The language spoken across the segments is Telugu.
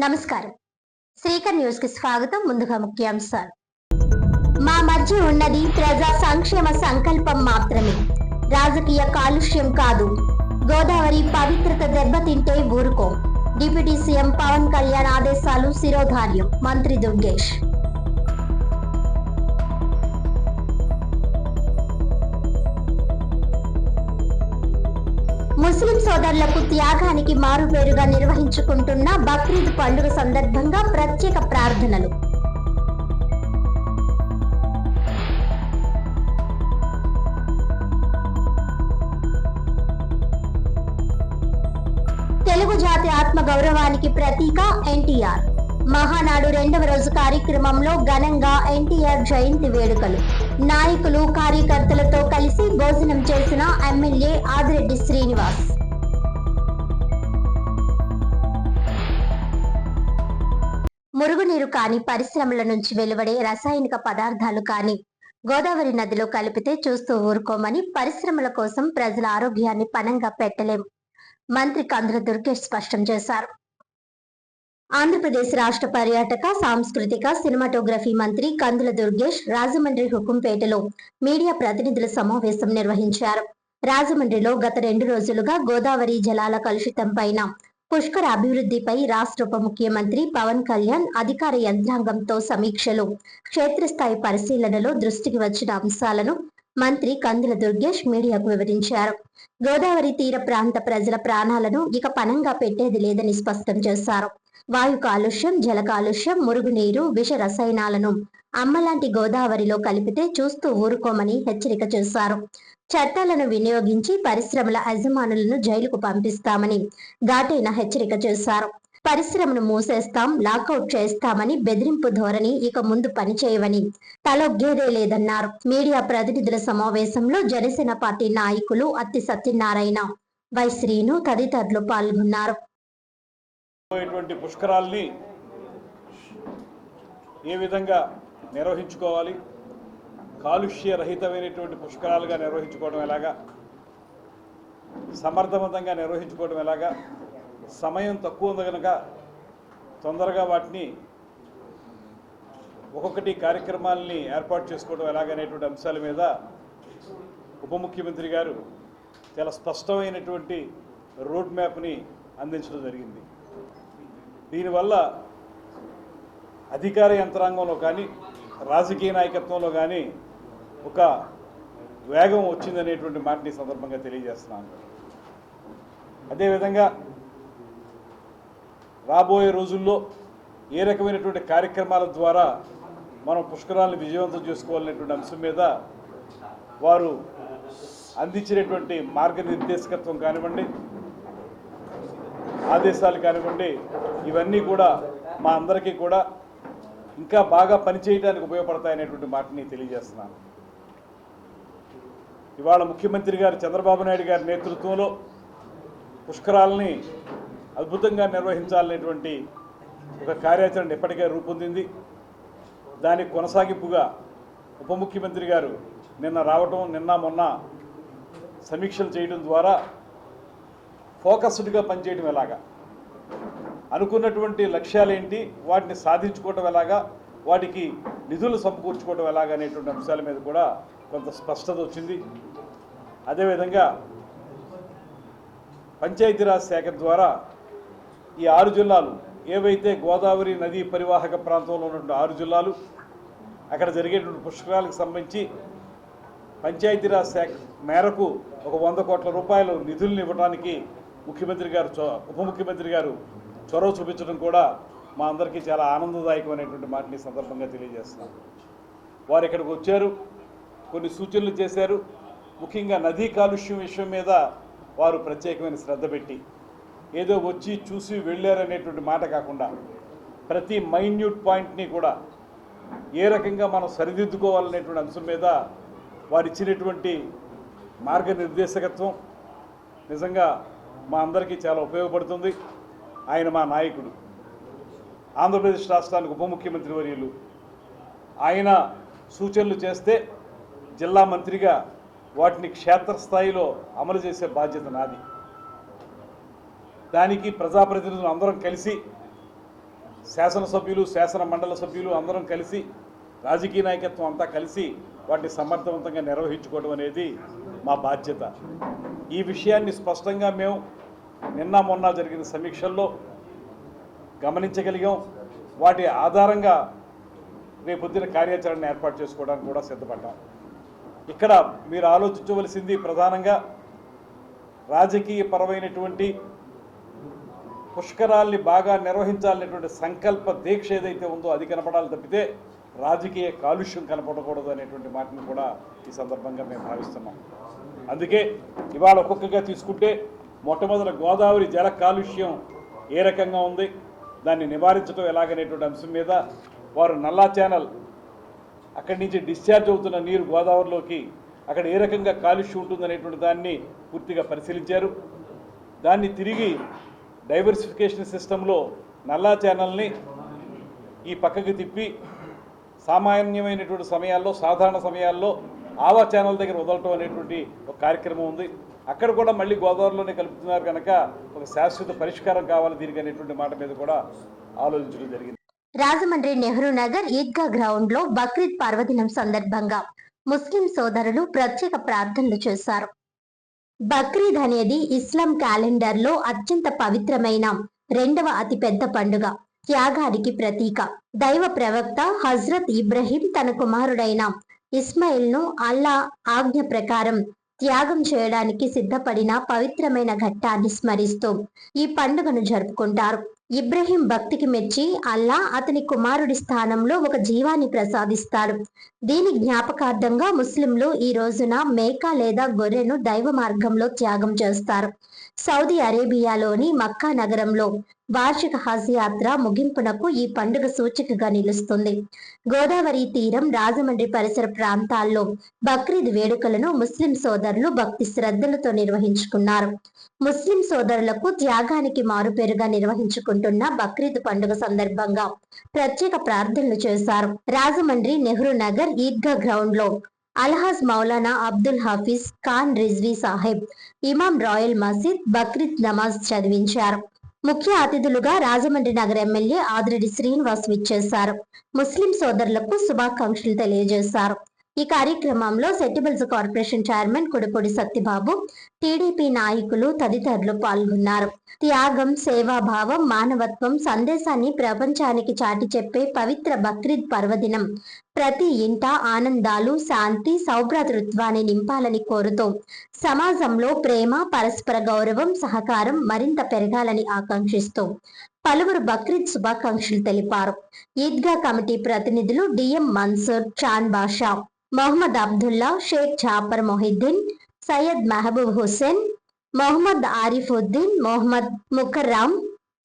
నమస్కారం. శ్రీకర్ న్యూస్ కి స్వాగతం. ముందుగా ముఖ్యాంశాలు. మా మధ్య ఉన్నది ప్రజా సంక్షేమ సంకల్పం మాత్రమే, రాజకీయ కాలుష్యం కాదు. గోదావరి పవిత్రత దెబ్బతింటే ఊరుకోం. డిప్యూటీ సీఎం పవన్ కళ్యాణ్ ఆదేశాలు శిరోధార్యం. మంత్రి దుర్గేష్. ముస్లిం సోదరులకు త్యాగానికి మారుపేరుగా నిర్వహించుకుంటున్న బక్రీద్ పండుగ సందర్భంగా ప్రత్యేక ప్రార్థనలు. తెలుగు జాతి ఆత్మ గౌరవానికి ప్రతీక ఎన్టీఆర్. మహానాడు 2వ రోజు కార్యక్రమంలో ఘనంగా ఎన్టీఆర్ జయంతి వేడుకలు. నాయకులు కార్యకర్తలతో కలిసి భోజనం చేసిన ఎమ్మెల్యే ఆదిరెడ్డి శ్రీనివాస్. మురుగునీరు కాని పరిశ్రమల నుంచి వెలువడే రసాయనిక పదార్థాలు కాని గోదావరి నదిలో కలిపితే చూస్తూ ఊరుకోమని, పరిశ్రమల కోసం ప్రజల ఆరోగ్యాన్ని పణంగా పెట్టలేం మంత్రి కందుల దుర్గేష్ స్పష్టం చేశారు. ఆంధ్రప్రదేశ్ రాష్ట్ర పర్యాటక, సాంస్కృతిక, సినిమాటోగ్రఫీ మంత్రి కందుల దుర్గేష్ రాజమండ్రి హుకుంపేటలో మీడియా ప్రతినిధుల సమావేశం నిర్వహించారు. రాజమండ్రిలో గత 2 రోజులుగా గోదావరి జలాల కలుషితం పైన, పుష్కర అభివృద్ధిపై రాష్ట్ర ఉప ముఖ్యమంత్రి పవన్ కళ్యాణ్ అధికార యంత్రాంగంతో సమీక్షలు, క్షేత్రస్థాయి పరిశీలనలో దృష్టికి వచ్చిన అంశాలను మంత్రి కందుల దుర్గేష్ మీడియాకు వివరించారు. గోదావరి తీర ప్రాంత ప్రజల ప్రాణాలను ఇక పణంగా పెట్టేది లేదని స్పష్టం చేశారు. వాయు కాలుష్యం, జల కాలుష్యం, మురుగునీరు, విష రసాయనాలను అమ్మలాంటి గోదావరిలో కలిపితే చూస్తూ ఊరుకోమని హెచ్చరిక చేశారు. చట్టాలను వినియోగించి పరిశ్రమల యజమానులను జైలుకు పంపిస్తామని ఘాటైన హెచ్చరిక చేశారు. పరిశ్రమను మూసేస్తాం, లాకౌట్ చేస్తామని బెదిరింపు ధోరణి ఇక ముందు పనిచేయవని తలొగ్గేదే లేదన్నారు. మీడియా ప్రతినిధుల సమావేశంలో జనసేన పార్టీ నాయకులు అత్తి సత్యనారాయణ, వై శ్రీను తదితరులు పాల్గొన్నారు. పుష్కరాల్ని ఏ విధంగా నిర్వహించుకోవాలి, కాలుష్య రహితమైనటువంటి పుష్కరాలుగా నిర్వహించుకోవడం ఎలాగా, సమర్థవంతంగా నిర్వహించుకోవడం ఎలాగా, సమయం తక్కువ ఉంది కనుక తొందరగా వాటిని ఒక్కొక్కటి కార్యక్రమాలని ఏర్పాటు చేసుకోవడం ఎలాగనేటువంటి అంశాల మీద ఉప ముఖ్యమంత్రి గారు చాలా స్పష్టమైనటువంటి రోడ్ మ్యాప్ని అందించడం జరిగింది. దీనివల్ల అధికార యంత్రాంగంలో కానీ, రాజకీయ నాయకత్వంలో కానీ ఒక వేగం వచ్చిందనేటువంటి మాటని సందర్భంగా తెలియజేస్తున్నాను. అదేవిధంగా రాబోయే రోజుల్లో ఏ రకమైనటువంటి కార్యక్రమాల ద్వారా మనం పుష్కరాలను విజయవంతం చేసుకోవాలనేటువంటి అంశం మీద వారు అందించినటువంటి మార్గనిర్దేశకత్వం కానివ్వండి, ఆదేశాలు కానివ్వండి, ఇవన్నీ కూడా మా అందరికీ కూడా ఇంకా బాగా పనిచేయడానికి ఉపయోగపడతాయనేటువంటి మాటని తెలియజేస్తున్నాను. ఇవాళ ముఖ్యమంత్రి గారు చంద్రబాబు నాయుడు గారి నేతృత్వంలో పుష్కరాలని అద్భుతంగా నిర్వహించాలనేటువంటి ఒక కార్యాచరణ ఇప్పటికే రూపొందింది. దానికి కొనసాగింపుగా ఉప ముఖ్యమంత్రి గారు నిన్న రావటం, నిన్న మొన్న సమీక్షలు చేయడం ద్వారా ఫోకస్డ్గా పనిచేయడం ఎలాగా, అనుకున్నటువంటి లక్ష్యాలేంటి, వాటిని సాధించుకోవటం ఎలాగా, వాటికి నిధులు సమకూర్చుకోవడం ఎలాగా అనేటువంటి అంశాల మీద కూడా కొంత స్పష్టత వచ్చింది. అదేవిధంగా పంచాయతీరాజ్ శాఖ ద్వారా ఈ 6 జిల్లాలు ఏవైతే గోదావరి నదీ పరివాహక ప్రాంతంలో ఉన్నటువంటి 6 జిల్లాలు, అక్కడ జరిగేటువంటి పుష్కరాలకు సంబంధించి పంచాయతీరాజ్ శాఖ మేరకు ఒక 100 కోట్ల రూపాయలు నిధులను ఇవ్వడానికి ముఖ్యమంత్రి గారు, ఉప ముఖ్యమంత్రి గారు చొరవ చూపించడం కూడా మా అందరికీ చాలా ఆనందదాయకమైనటువంటి మాటని సందర్భంగా తెలియజేస్తున్నాం. వారు ఇక్కడికి వచ్చారు, కొన్ని సూచనలు చేశారు. ముఖ్యంగా నదీ కాలుష్యం విషయం మీద వారు ప్రత్యేకమైన శ్రద్ధ పెట్టి, ఏదో వచ్చి చూసి వెళ్ళారనేటువంటి మాట కాకుండా ప్రతి మైన్యూట్ పాయింట్ని కూడా ఏ రకంగా మనం సరిదిద్దుకోవాలనేటువంటి అంశం మీద వారు ఇచ్చినటువంటి మార్గనిర్దేశకత్వం నిజంగా మా అందరికీ చాలా ఉపయోగపడుతుంది. ఆయన మా నాయకుడు, ఆంధ్రప్రదేశ్ రాష్ట్రానికి ఉప ముఖ్యమంత్రి వర్యులు. ఆయన సూచనలు చేస్తే జిల్లా మంత్రిగా వాటిని క్షేత్రస్థాయిలో అమలు చేసే బాధ్యత నాది. దానికి ప్రజాప్రతినిధులు అందరం కలిసి శాసనసభ్యులు, శాసన మండలి సభ్యులు అందరం కలిసి, రాజకీయ నాయకత్వం అంతా కలిసి వాటిని సమర్థవంతంగా నిర్వహించుకోవడం అనేది మా బాధ్యత. ఈ విషయాన్ని స్పష్టంగా మేము నిన్న మొన్న జరిగిన సమీక్షల్లో గమనించగలిగాం. వాటి ఆధారంగా రేపొద్దున కార్యాచరణ ఏర్పాటు చేసుకోవడానికి కూడా సిద్ధపడ్డాం. ఇక్కడ మీరు ఆలోచించవలసింది ప్రధానంగా రాజకీయ పరమైనటువంటి పుష్కరాల్ని బాగా నిర్వహించాలనేటువంటి సంకల్ప దీక్ష ఏదైతే ఉందో అది కనపడాలి తప్పితే రాజకీయ కాలుష్యం కనపడకూడదు అనేటువంటి మాటను కూడా ఈ సందర్భంగా మేము భావిస్తున్నాం. అందుకే ఇవాళ ఒక్కొక్కగా తీసుకుంటే మొట్టమొదటి గోదావరి జల కాలుష్యం ఏ రకంగా ఉంది, దాన్ని నివారించడం ఎలాగనేటువంటి అంశం మీద వారు నల్లా ఛానల్ అక్కడి నుంచి డిశ్చార్జ్ అవుతున్న నీరు గోదావరిలోకి అక్కడ ఏ రకంగా కాలుష్యం ఉంటుందనేటువంటి దాన్ని పూర్తిగా పరిశీలించారు. దాన్ని తిరిగి డైవర్సిఫికేషన్ సిస్టంలో నల్లా ఛానల్ని ఈ పక్కకి తిప్పి సామాన్యమైనటువంటి సమయాల్లో, సాధారణ సమయాల్లో ఆవా ఛానల్ దగ్గర వదలటం అనేటువంటి ఒక కార్యక్రమం ఉంది. అక్కడ కూడా మళ్ళీ గోదావరిలోనే కలుపుతున్నారు కనుక ఒక శాశ్వత పరిష్కారం కావాలి దీనికి అనేటువంటి మాట మీద కూడా ఆలోచించడం జరిగింది. రాజమండ్రి నెహ్రూ నగర్ ఈద్గా గ్రౌండ్ లో బక్రీద్ పర్వదినం సందర్భంగా ముస్లిం సోదరులు ప్రత్యేక ప్రార్థనలు చేశారు. బక్రీద్ అనేది ఇస్లాం క్యాలెండర్ లో అత్యంత పవిత్రమైన రెండవ అతిపెద్ద పండుగ, త్యాగానికి ప్రతీక. దైవ ప్రవక్త హజ్రత్ ఇబ్రహీం తన కుమారుడైన ఇస్మాయిల్ ను అల్లా ఆజ్ఞ ప్రకారం త్యాగం చేయడానికి సిద్ధపడిన పవిత్రమైన ఘట్టాన్ని స్మరిస్తూ ఈ పండుగను జరుపుకుంటారు. ఇబ్రహీం భక్తికి మెచ్చి అల్లా అతని కుమారుడి స్థానంలో ఒక జీవాన్ని ప్రసాదిస్తాడు. దీని జ్ఞాపకార్థంగా ముస్లింలు ఈ రోజున మేక లేదా గొర్రెను దైవ మార్గంలో త్యాగం చేస్తారు. సౌదీ అరేబియాలోని మక్కా నగరంలో వార్షిక హజ్ యాత్ర ముగింపునకు ఈ పండుగ సూచికగా నిలుస్తుంది. గోదావరి తీరం, రాజమండ్రి పరిసర ప్రాంతాల్లో బక్రీద్ వేడుకలను ముస్లిం సోదరులు భక్తి శ్రద్ధలతో నిర్వహించుకున్నారు. ముస్లిం సోదరులకు త్యాగానికి మారుపేరుగా నిర్వహించుకుంటున్న బక్రీద్ పండుగ సందర్భంగా ప్రత్యేక ప్రార్థనలు చేశారు. రాజమండ్రి నెహ్రూ నగర్ ఈద్గా గ్రౌండ్ లో అల్హాజ్ మౌలానా అబ్దుల్ హఫీజ్ ఖాన్ రిజ్వీ సాహెబ్ ఇమాం రాయల్ మసీద్ బక్రీద్ నమాజ్ చదివించారు. ముఖ్య అతిథులుగా రాజమండ్రి నగర ఎమ్మెల్యే ఆదిరెడ్డి శ్రీనివాస్ విచ్చేశారు. ముస్లిం సోదరులకు శుభాకాంక్షలు తెలియజేశారు. ఈ కార్యక్రమంలో Settibalija corporation chairman Kudipudi Satyababu, TDP నాయకులు తదితరులు పాల్గొన్నారు. త్యాగం, సేవాభావం, మానవత్వం సందేశాన్ని ప్రపంచానికి చాటి చెప్పే పవిత్ర బక్రీద్ పర్వదినం ప్రతి ఇంట ఆనందాలు, శాంతి, సౌభ్రాతృత్వాన్ని నింపాలని కోరుతూ సమాజంలో ప్రేమ, పరస్పర గౌరవం, సహకారం మరింత పెరగాలని ఆకాంక్షిస్తూ పలువురు బక్రీద్ శుభాకాంక్షలు తెలిపారు. ఈద్గా కమిటీ ప్రతినిధులు డిఎం మన్సూర్, చాన్ బాషా, మొహమ్మద్ అబ్దుల్లా, షేక్ జాఫర్ మొహిద్దీన్, సయ్యద్ మహబూబ్ హుస్సేన్, మొహమ్మద్ ఆరిఫుద్దీన్, మొహమ్మద్ ముకర్రాం,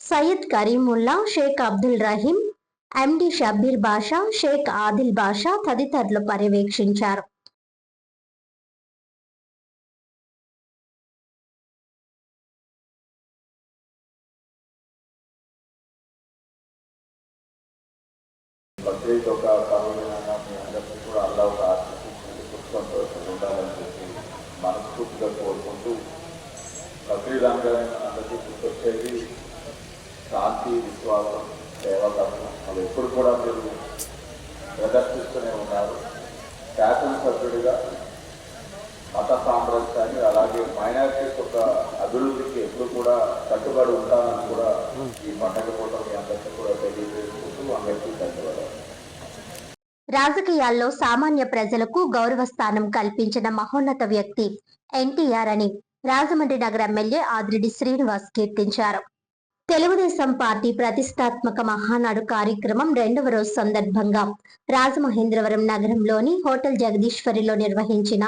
సయ్యద్ కరీముల్లా, షేక్ అబ్దుల్ రహీం, ఎండి షబ్బీర్ బాషా, షేక్ ఆదిల్ బాషా తదితరులు పర్యవేక్షించారు. బక్రీద్ ఒక పర్వదినంగా మీ అందరికీ కూడా అల్లా ఒక ఆశించి పుష్పంతో ఉండాలని చెప్పి మనస్ఫూర్తిగా కోరుకుంటూ, బక్రీద్ అనగానే అందరికీ గుర్తొచ్చేది శాంతి, విశ్వాసం, సేవాతత్వం. అవి ఎప్పుడు కూడా మీరు ప్రదర్శిస్తూనే ఉన్నారు. శాసనసభ్యుడిగా మత సామరస్యాన్ని, అలాగే మైనారిటీస్ యొక్క అభివృద్ధికి ఎప్పుడు కూడా కట్టుబడి ఉంటానని కూడా ఈ పండగ పూట మీ అందరికీ కూడా తెలియజేసుకుంటూ అందరికీ ధన్యవాదాలు. రాజకీయాల్లో సామాన్య ప్రజలకు గౌరవ స్థానం కల్పించిన మహోన్నత వ్యక్తి ఎన్టీఆర్ అని రాజమండ్రి నగర ఎమ్మెల్యే ఆదిరెడ్డి శ్రీనివాస్ కీర్తించారు. తెలుగుదేశం పార్టీ ప్రతిష్టాత్మక మహానాడు కార్యక్రమం 2వ రోజు సందర్భంగా రాజమహేంద్రవరం నగరంలోని హోటల్ జగదీశ్వరిలో నిర్వహించిన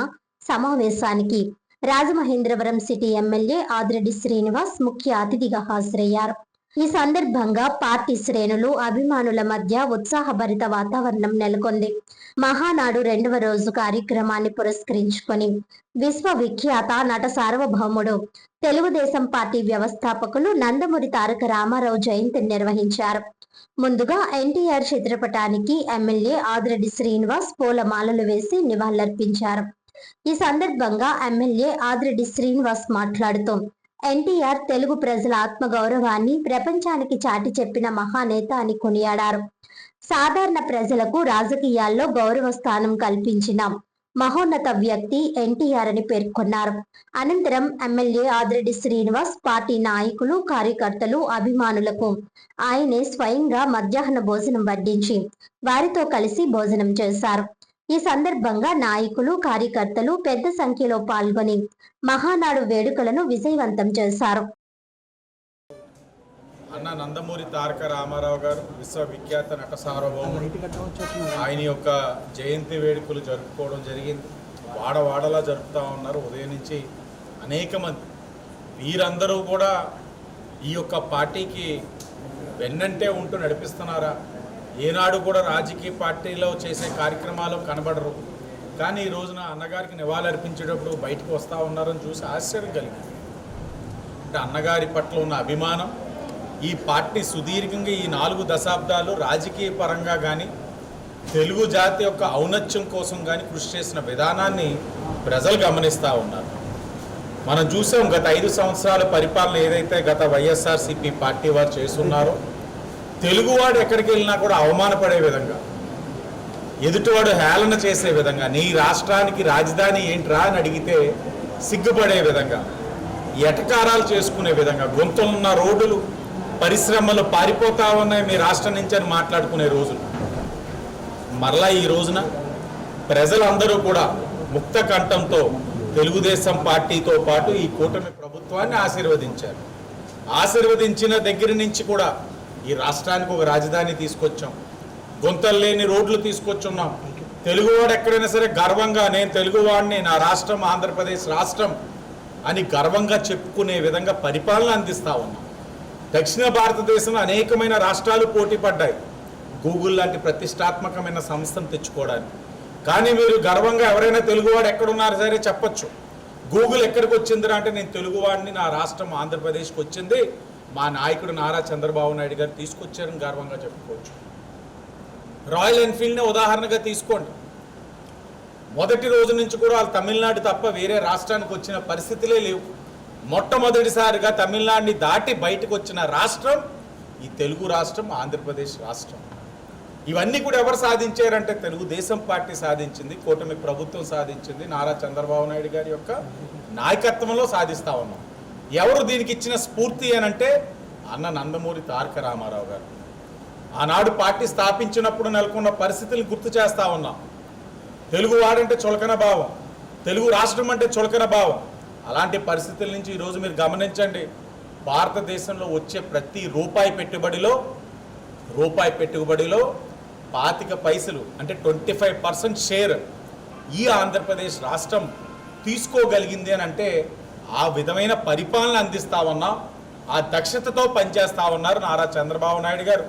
సమావేశానికి రాజమహేంద్రవరం సిటీ ఎమ్మెల్యే ఆదిరెడ్డి శ్రీనివాస్ ముఖ్య అతిథిగా హాజరయ్యారు. ఈ సందర్భంగా పార్టీ శ్రేణులు, అభిమానుల మధ్య ఉత్సాహభరిత వాతావరణం నెలకొంది. మహానాడు 2వ రోజు కార్యక్రమాన్ని పురస్కరించుకొని విశ్వవిఖ్యాత నట సార్వభౌముడు, తెలుగుదేశం పార్టీ వ్యవస్థాపకులు నందమూరి తారక రామారావు జయంతిని నిర్వహించారు. ముందుగా ఎన్టీఆర్ చిత్రపటానికి ఎమ్మెల్యే ఆదిరెడ్డి శ్రీనివాస్ పూలమాలలు వేసి నివాళులర్పించారు. ఈ సందర్భంగా ఎమ్మెల్యే ఆదిరెడ్డి శ్రీనివాస్ మాట్లాడుతూ, ఎన్టీఆర్ తెలుగు ప్రజల ఆత్మగౌరవాన్ని ప్రపంచానికి చాటి చెప్పిన మహానేత అని కొనియాడారు. సాధారణ ప్రజలకు రాజకీయాల్లో గౌరవ స్థానం కల్పించిన మహోన్నత వ్యక్తి ఎన్టీఆర్ అని పేర్కొన్నారు. అనంతరం ఎమ్మెల్యే ఆదిరెడ్డి శ్రీనివాస్, పార్టీ నాయకులు, కార్యకర్తలు, అభిమానులకు ఆయనే స్వయంగా మధ్యాహ్న భోజనం వడ్డించి వారితో కలిసి భోజనం చేశారు. ఈ సందర్భంగా నాయకులు, కార్యకర్తలు పెద్ద సంఖ్యలో పాల్గొని మహానాడు వేడుకలను విజయవంతం చేశారు. అన్న నందమూరి తారక రామారావు గారు విశ్వవిఖ్యాత నట సార్వభౌముడు. ఆయన యొక్క జయంతి వేడుకలు జరుపుకోవడం జరిగింది. వాడవాడలా జరుపుతూ ఉన్నారు. ఉదయం నుంచి అనేక మంది వీరందరూ కూడా ఈ యొక్క పార్టీకి వెన్నంటే ఉంటూ నడిపిస్తున్నారా? ఏనాడు కూడా రాజకీయ పార్టీలో చేసే కార్యక్రమాలు కనబడరు. కానీ ఈ రోజున అన్నగారికి నివాళులర్పించేటప్పుడు బయటకు వస్తూ ఉన్నారని చూసి ఆశ్చర్యం కలిగింది. అంటే అన్నగారి పట్ల ఉన్న అభిమానం, ఈ పార్టీ సుదీర్ఘంగా ఈ 4 దశాబ్దాలు రాజకీయ పరంగా కానీ తెలుగు జాతి యొక్క ఔన్నత్యం కోసం కానీ కృషి చేసిన విధానాన్ని ప్రజలు గమనిస్తూ ఉన్నారు. మనం చూసాం గత 5 సంవత్సరాల పరిపాలన ఏదైతే గత వైఎస్ఆర్సీపీ పార్టీ వారు చేస్తున్నారో, తెలుగువాడు ఎక్కడికి వెళ్ళినా కూడా అవమానపడే విధంగా, ఎదుటివాడు హేళన చేసే విధంగా, నీ రాష్ట్రానికి రాజధాని ఏంట్రా అని అడిగితే సిగ్గుపడే విధంగా, ఎటకారాలు చేసుకునే విధంగా, గొంతులున్న రోడ్డులు, పరిశ్రమలు పారిపోతా ఉన్నాయి మీ రాష్ట్రం నుంచి అని మాట్లాడుకునే రోజులు. మరలా ఈ రోజున ప్రజలందరూ కూడా ముక్త కంఠంతో తెలుగుదేశం పార్టీతో పాటు ఈ కూటమి ప్రభుత్వాన్ని ఆశీర్వదించారు. ఆశీర్వదించిన దగ్గర నుంచి కూడా ఈ రాష్ట్రానికి ఒక రాజధాని తీసుకొచ్చాం, గొంతలు లేని రోడ్లు తీసుకొచ్చున్నాం. తెలుగువాడు ఎక్కడైనా సరే గర్వంగా నేను తెలుగువాడిని, నా రాష్ట్రం ఆంధ్రప్రదేశ్ రాష్ట్రం అని గర్వంగా చెప్పుకునే విధంగా పరిపాలన అందిస్తూ ఉన్నాం. దక్షిణ భారతదేశంలో అనేకమైన రాష్ట్రాలు పోటీ పడ్డాయి గూగుల్ లాంటి ప్రతిష్టాత్మకమైన సంస్థను తెచ్చుకోవడానికి. కానీ మీరు గర్వంగా ఎవరైనా తెలుగువాడు ఎక్కడున్నారు సరే చెప్పచ్చు. గూగుల్ ఎక్కడికి వచ్చిందిరా అంటే నేను తెలుగువాడిని, నా రాష్ట్రం ఆంధ్రప్రదేశ్కి వచ్చింది, మా నాయకుడు నారా చంద్రబాబు నాయుడు గారు తీసుకొచ్చారని గర్వంగా చెప్పుకోవచ్చు. రాయల్ ఎన్ఫీల్డ్ని ఉదాహరణగా తీసుకోండి. మొదటి రోజు నుంచి కూడా వాళ్ళు తమిళనాడు తప్ప వేరే రాష్ట్రానికి వచ్చిన పరిస్థితులే లేవు. మొట్టమొదటిసారిగా తమిళనాడుని దాటి బయటకు వచ్చిన రాష్ట్రం ఈ తెలుగు రాష్ట్రం, ఆంధ్రప్రదేశ్ రాష్ట్రం. ఇవన్నీ కూడా ఎవరు సాధించారంటే తెలుగుదేశం పార్టీ సాధించింది, కూటమి ప్రభుత్వం సాధించింది, నారా చంద్రబాబు నాయుడు గారి యొక్క నాయకత్వంలో సాధిస్తూ ఉన్నాం. ఎవరు దీనికి ఇచ్చిన స్ఫూర్తి అనంటే అన్న నందమూరి తారక రామారావు గారు. ఆనాడు పార్టీ స్థాపించినప్పుడు నెలకొన్న పరిస్థితులను గుర్తు చేస్తూ ఉన్నాం. తెలుగు వాడంటే చులకన భావం, తెలుగు రాష్ట్రం అంటే చులకన భావం. అలాంటి పరిస్థితుల నుంచి ఈరోజు మీరు గమనించండి, భారతదేశంలో వచ్చే ప్రతి రూపాయి పెట్టుబడిలో 25 పైసలు అంటే 25% షేర్ ఈ ఆంధ్రప్రదేశ్ రాష్ట్రం తీసుకోగలిగింది అని అంటే ఆ విధమైన పరిపాలన అందిస్తూ ఉన్నాం. ఆ దక్షతతో పనిచేస్తూ ఉన్నారు నారా చంద్రబాబు నాయుడు గారు,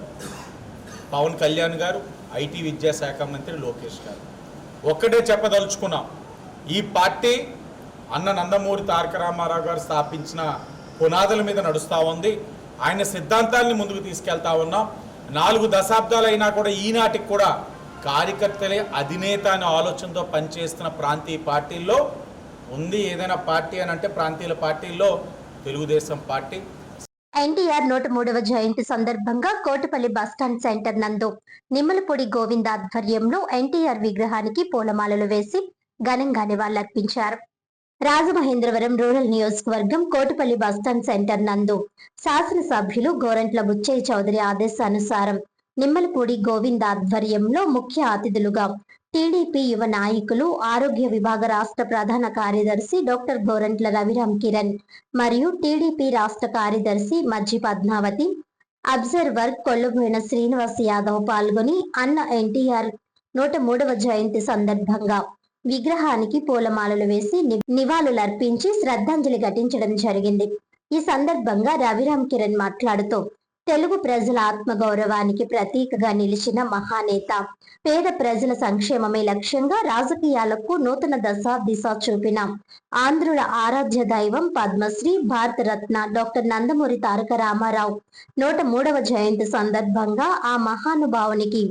పవన్ కళ్యాణ్ గారు, ఐటీ విద్యాశాఖ మంత్రి లోకేష్ గారు. ఒక్కటే చెప్పదలుచుకున్నాం, ఈ పార్టీ అన్న నందమూరి తారక రామారావు గారు స్థాపించిన పునాదుల మీద నడుస్తూ ఉంది. ఆయన సిద్ధాంతాలని ముందుకు తీసుకెళ్తా ఉన్నాం. 4 దశాబ్దాలైనా కూడా ఈనాటికి కూడా కార్యకర్తలే అధినేత అనే ఆలోచనతో పనిచేస్తున్న ప్రాంతీయ పార్టీల్లో ఉంది ఏదైనా పార్టీ అని అంటే ప్రాంతీయ పార్టీల్లో తెలుగుదేశం పార్టీ. ఎన్టీఆర్ 103వ జయంతి సందర్భంగా కోటిపల్లి బస్టాండ్ సెంటర్ నందు నిమ్మలపూడి గోవింద్ ఆధ్వర్యంలో ఎన్టీఆర్ విగ్రహానికి పూలమాలలు వేసి ఘనంగా నివాళులర్పించారు. రాజమహేంద్రవరం రూరల్ నియోజకవర్గం కోటిపల్లి బస్టాండ్ సెంటర్ నందు శాసనసభ్యులు గోరంట్ల బుచ్చయ్య చౌదరి ఆదేశానుసారం నిమ్మలపూడి గోవింద్ ఆధ్వర్యంలో ముఖ్య అతిథులుగా టీడీపీ యువ నాయకులు, ఆరోగ్య విభాగ రాష్ట్ర ప్రధాన కార్యదర్శి డాక్టర్ గోరంట్ల రవిరామ్ కిరణ్ మరియు టీడీపీ రాష్ట్ర కార్యదర్శి మజ్జి పద్మావతి, అబ్జర్వర్ కొల్లబోయిన శ్రీనివాస్ యాదవ్ పాల్గొని అన్న ఎన్టీఆర్ 103వ జయంతి సందర్భంగా విగ్రహానికి పూలమాలలు వేసి నివాళులర్పించి శ్రద్ధాంజలి ఘటించడం జరిగింది. ఈ సందర్భంగా రవిరామ్ కిరణ్ మాట్లాడుతూ తెలుగు ప్రజల ఆత్మగౌరవానికి ప్రతీకగా నిలిచిన మహానేత, పేద ప్రజల సంక్షేమమే లక్ష్యంగా రాజకీయాలకు నూతన దిశ చూపిన ఆంధ్రుల ఆరాధ్య దైవం పద్మశ్రీ భారతరత్న డాక్టర్ నందమూరి తారక రామారావు 103వ జయంతి సందర్భంగా ఆ మహానుభావునికి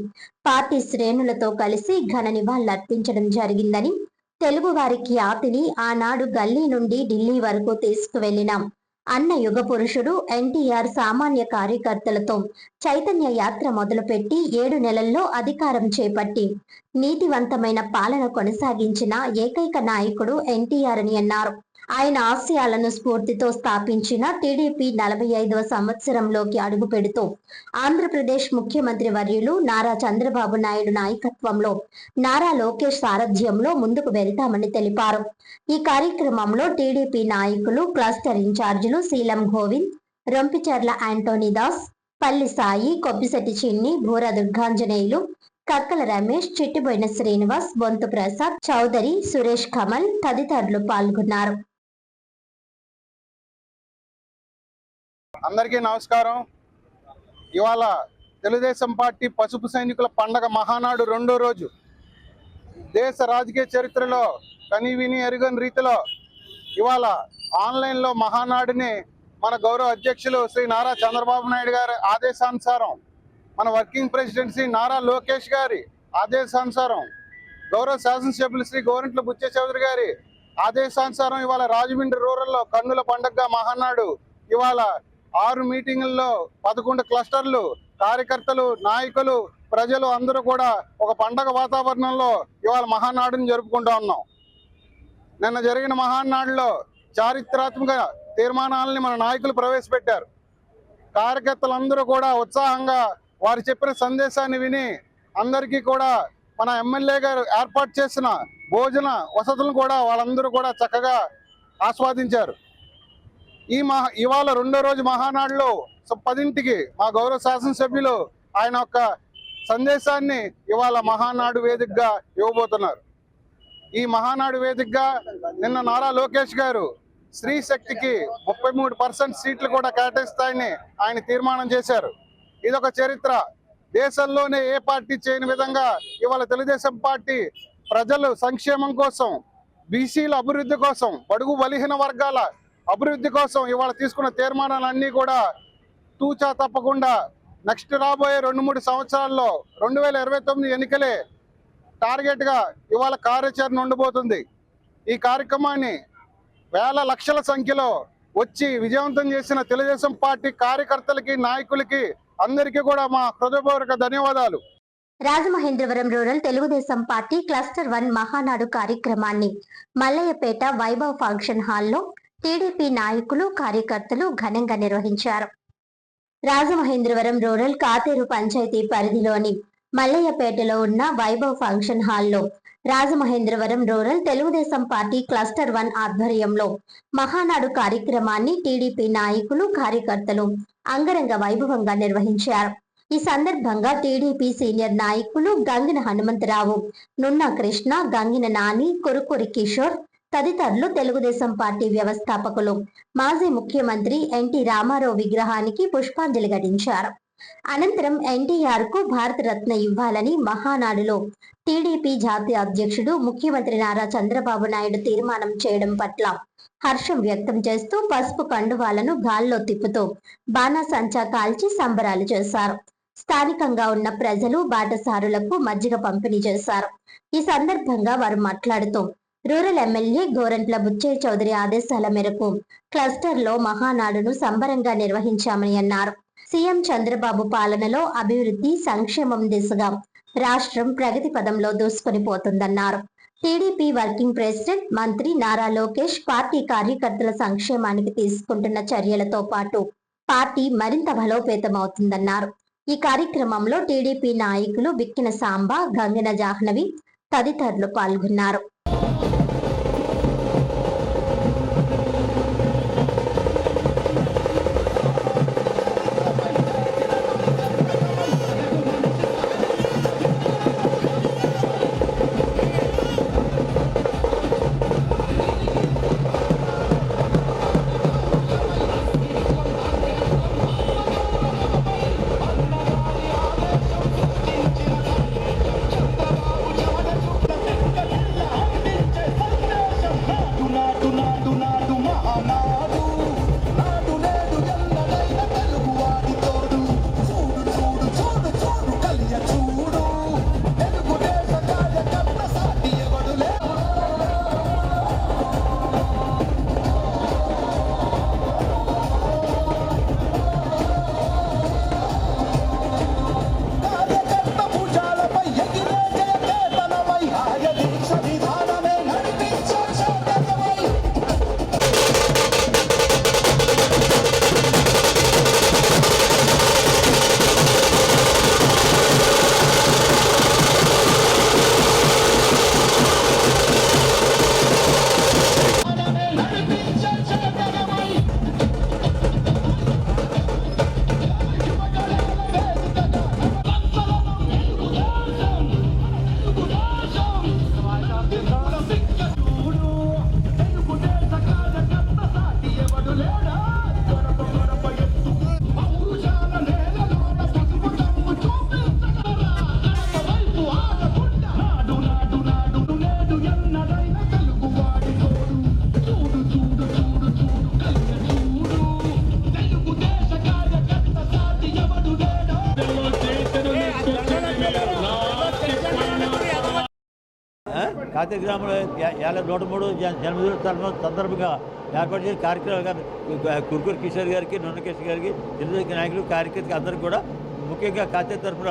పార్టీ శ్రేణులతో కలిసి ఘన నివాళులర్పించడం జరిగిందని, తెలుగు వారి ఖ్యాతిని ఆనాడు గల్లీ నుండి ఢిల్లీ వరకు తీసుకువెళ్లిన అన్న యుగ పురుషుడు ఎన్టీఆర్ సామాన్య కార్యకర్తలతో చైతన్య యాత్ర మొదలుపెట్టి 7 నెలల్లో అధికారం చేపట్టి నీతివంతమైన పాలన కొనసాగించిన ఏకైక నాయకుడు ఎన్టీఆర్ అని అన్నారు. ఆయన ఆశయాలను స్ఫూర్తితో స్థాపించిన టీడీపీ 45వ సంవత్సరంలోకి అడుగు పెడుతూ ఆంధ్రప్రదేశ్ ముఖ్యమంత్రి వర్యులు నారా చంద్రబాబు నాయుడు నాయకత్వంలో నారా లోకేష్ సారథ్యంలో ముందుకు వెళ్తామని తెలిపారు. ఈ కార్యక్రమంలో టీడీపీ నాయకులు, క్లస్టర్ ఇన్ఛార్జీలు శీలం గోవింద్, రొంపిచెర్ల యాంటోనీదాస్, పల్లి సాయి, కొబ్బిశెట్టి చిన్ని, బూర దుర్గాంజనేయులు, కక్కల రమేష్, చిట్టిబోయిన శ్రీనివాస్, బొంతు ప్రసాద్, చౌదరి, సురేష్ కమల్ తదితరులు పాల్గొన్నారు. అందరికీ నమస్కారం. ఇవాళ తెలుగుదేశం పార్టీ పసుపు సైనికుల పండగ మహానాడు రెండో రోజు. దేశ రాజకీయ చరిత్రలో కనీవిని ఎరుగని రీతిలో ఇవాళ ఆన్లైన్లో మహానాడుని మన గౌరవ అధ్యక్షులు శ్రీ నారా చంద్రబాబు నాయుడు గారి ఆదేశానుసారం, మన వర్కింగ్ ప్రెసిడెంట్ శ్రీ నారా లోకేష్ గారి ఆదేశానుసారం, గౌరవ శాసనసభ్యులు శ్రీ గోరంట్ల బుచ్చే చౌదరి గారి ఆదేశానుసారం ఇవాళ రాజమండ్రి రూరల్లో కన్నుల పండగ మహానాడు ఇవాళ 6 మీటింగుల్లో 11 క్లస్టర్లు, కార్యకర్తలు, నాయకులు, ప్రజలు అందరూ కూడా ఒక పండగ వాతావరణంలో ఇవాళ మహానాడుని జరుపుకుంటూ ఉన్నాం. నిన్న జరిగిన మహానాడులో చారిత్రాత్మక తీర్మానాలని మన నాయకులు ప్రవేశపెట్టారు. కార్యకర్తలందరూ కూడా ఉత్సాహంగా వారు చెప్పిన సందేశాన్ని విని అందరికీ కూడా మన ఎమ్మెల్యే గారు ఏర్పాటు చేసిన భోజన వసతులను కూడా వాళ్ళందరూ కూడా చక్కగా ఆస్వాదించారు. ఇవాళ రెండో రోజు మహానాడులో 10ంటికి మా గౌరవ శాసనసభ్యులు ఆయన యొక్క సందేశాన్ని ఇవాళ మహానాడు వేదికగా ఇవ్వబోతున్నారు. ఈ మహానాడు వేదికగా నిన్న నారా లోకేష్ గారు స్త్రీ శక్తికి 33% సీట్లు కూడా కేటాయిస్తాయని ఆయన తీర్మానం చేశారు. ఇదొక చరిత్ర. దేశంలోనే ఏ పార్టీ చేయని విధంగా ఇవాళ తెలుగుదేశం పార్టీ ప్రజలు సంక్షేమం కోసం, బీసీల అభివృద్ధి కోసం, బడుగు బలహీన వర్గాల అభివృద్ధి కోసం ఇవాళ తీసుకున్న తీర్మానాలన్నీ కూడా తూచా తప్పకుండా నెక్స్ట్ రాబోయే 2-3 సంవత్సరాల్లో 2029 ఎన్నికలే టార్గెట్గా ఇవాళ కార్యాచరణ ఉండబోతుంది. ఈ కార్యక్రమాన్ని వేల లక్షల సంఖ్యలో వచ్చి విజయవంతం చేసిన తెలుగుదేశం పార్టీ కార్యకర్తలకి, నాయకులకి అందరికీ కూడా మా హృదయపూర్వక ధన్యవాదాలు. Rajamahendravaram rural Telugu Desam party cluster 1 Mahanadu కార్యక్రమాన్ని మల్లయ్యపేట వైభవ్ ఫంక్షన్ హాల్లో టీడీపీ నాయకులు, కార్యకర్తలు ఘనంగా నిర్వహించారు. రాజమహేంద్రవరం రూరల్ కాతేరు పంచాయతీ పరిధిలోని మల్లయ్యపేటలో ఉన్న వైభవ్ ఫంక్షన్ హాల్లో Rajamahendravaram rural Telugu Desam party cluster 1 ఆధ్వర్యంలో మహానాడు కార్యక్రమాన్ని టీడీపీ నాయకులు, కార్యకర్తలు అంగరంగ వైభవంగా నిర్వహించారు. ఈ సందర్భంగా టీడీపీ సీనియర్ నాయకులు గంగిన హనుమంతరావు, నున్నా కృష్ణ, గంగిన నాని, కురుకూరి కిషోర్ తదితరులు తెలుగుదేశం పార్టీ వ్యవస్థాపకులు మాజీ ముఖ్యమంత్రి ఎన్టీ రామారావు విగ్రహానికి పుష్పాంజలి ఘటించారు. అనంతరం ఎన్టీఆర్ కు భారతరత్న ఇవ్వాలని మహానాడులో టీడీపీ జాతీయ అధ్యక్షుడు ముఖ్యమంత్రి నారా చంద్రబాబు నాయుడు తీర్మానం చేయడం పట్ల హర్షం వ్యక్తం చేస్తూ పసుపు కండువాలను గాల్లో తిప్పుతూ బాణాసంచా కాల్చి సంబరాలు చేశారు. స్థానికంగా ఉన్న ప్రజలు, బాటసారులకు మజ్జిగ పంపిణీ చేశారు. ఈ సందర్భంగా వారు మాట్లాడుతూ రూరల్ ఎమ్మెల్యే గోరంట్ల బుచ్చే చౌదరి ఆదేశాల మేరకు క్లస్టర్ లో మహానాడును సంబరంగా నిర్వహించామని అన్నారు. సీఎం చంద్రబాబు పాలనలో అభివృద్ధి, సంక్షేమం దిశగా రాష్ట్రం ప్రగతి పదంలో దూసుకొని పోతుందన్నారు. టీడీపీ వర్కింగ్ ప్రెసిడెంట్, మంత్రి నారా లోకేష్ పార్టీ కార్యకర్తల సంక్షేమానికి తీసుకుంటున్న చర్యలతో పాటు పార్టీ మరింత బలోపేతమవుతుందన్నారు. ఈ కార్యక్రమంలో టీడీపీ నాయకులు బిక్కిన సాంబా, గంగిన జాహ్నవి తదితరులు పాల్గొన్నారు. గాయత్రి గ్రామంలో 103 జన్మదిన సందర్భంగా ఏర్పాటు చేసిన కార్యక్రమాలు కురుకూరు కిషోర్ గారికి, నొన్నకేశ్వర గారికి, తెలుగుదేశం నాయకులు, కార్యకర్తకి అందరికీ కూడా ముఖ్యంగా కాంతి తరఫున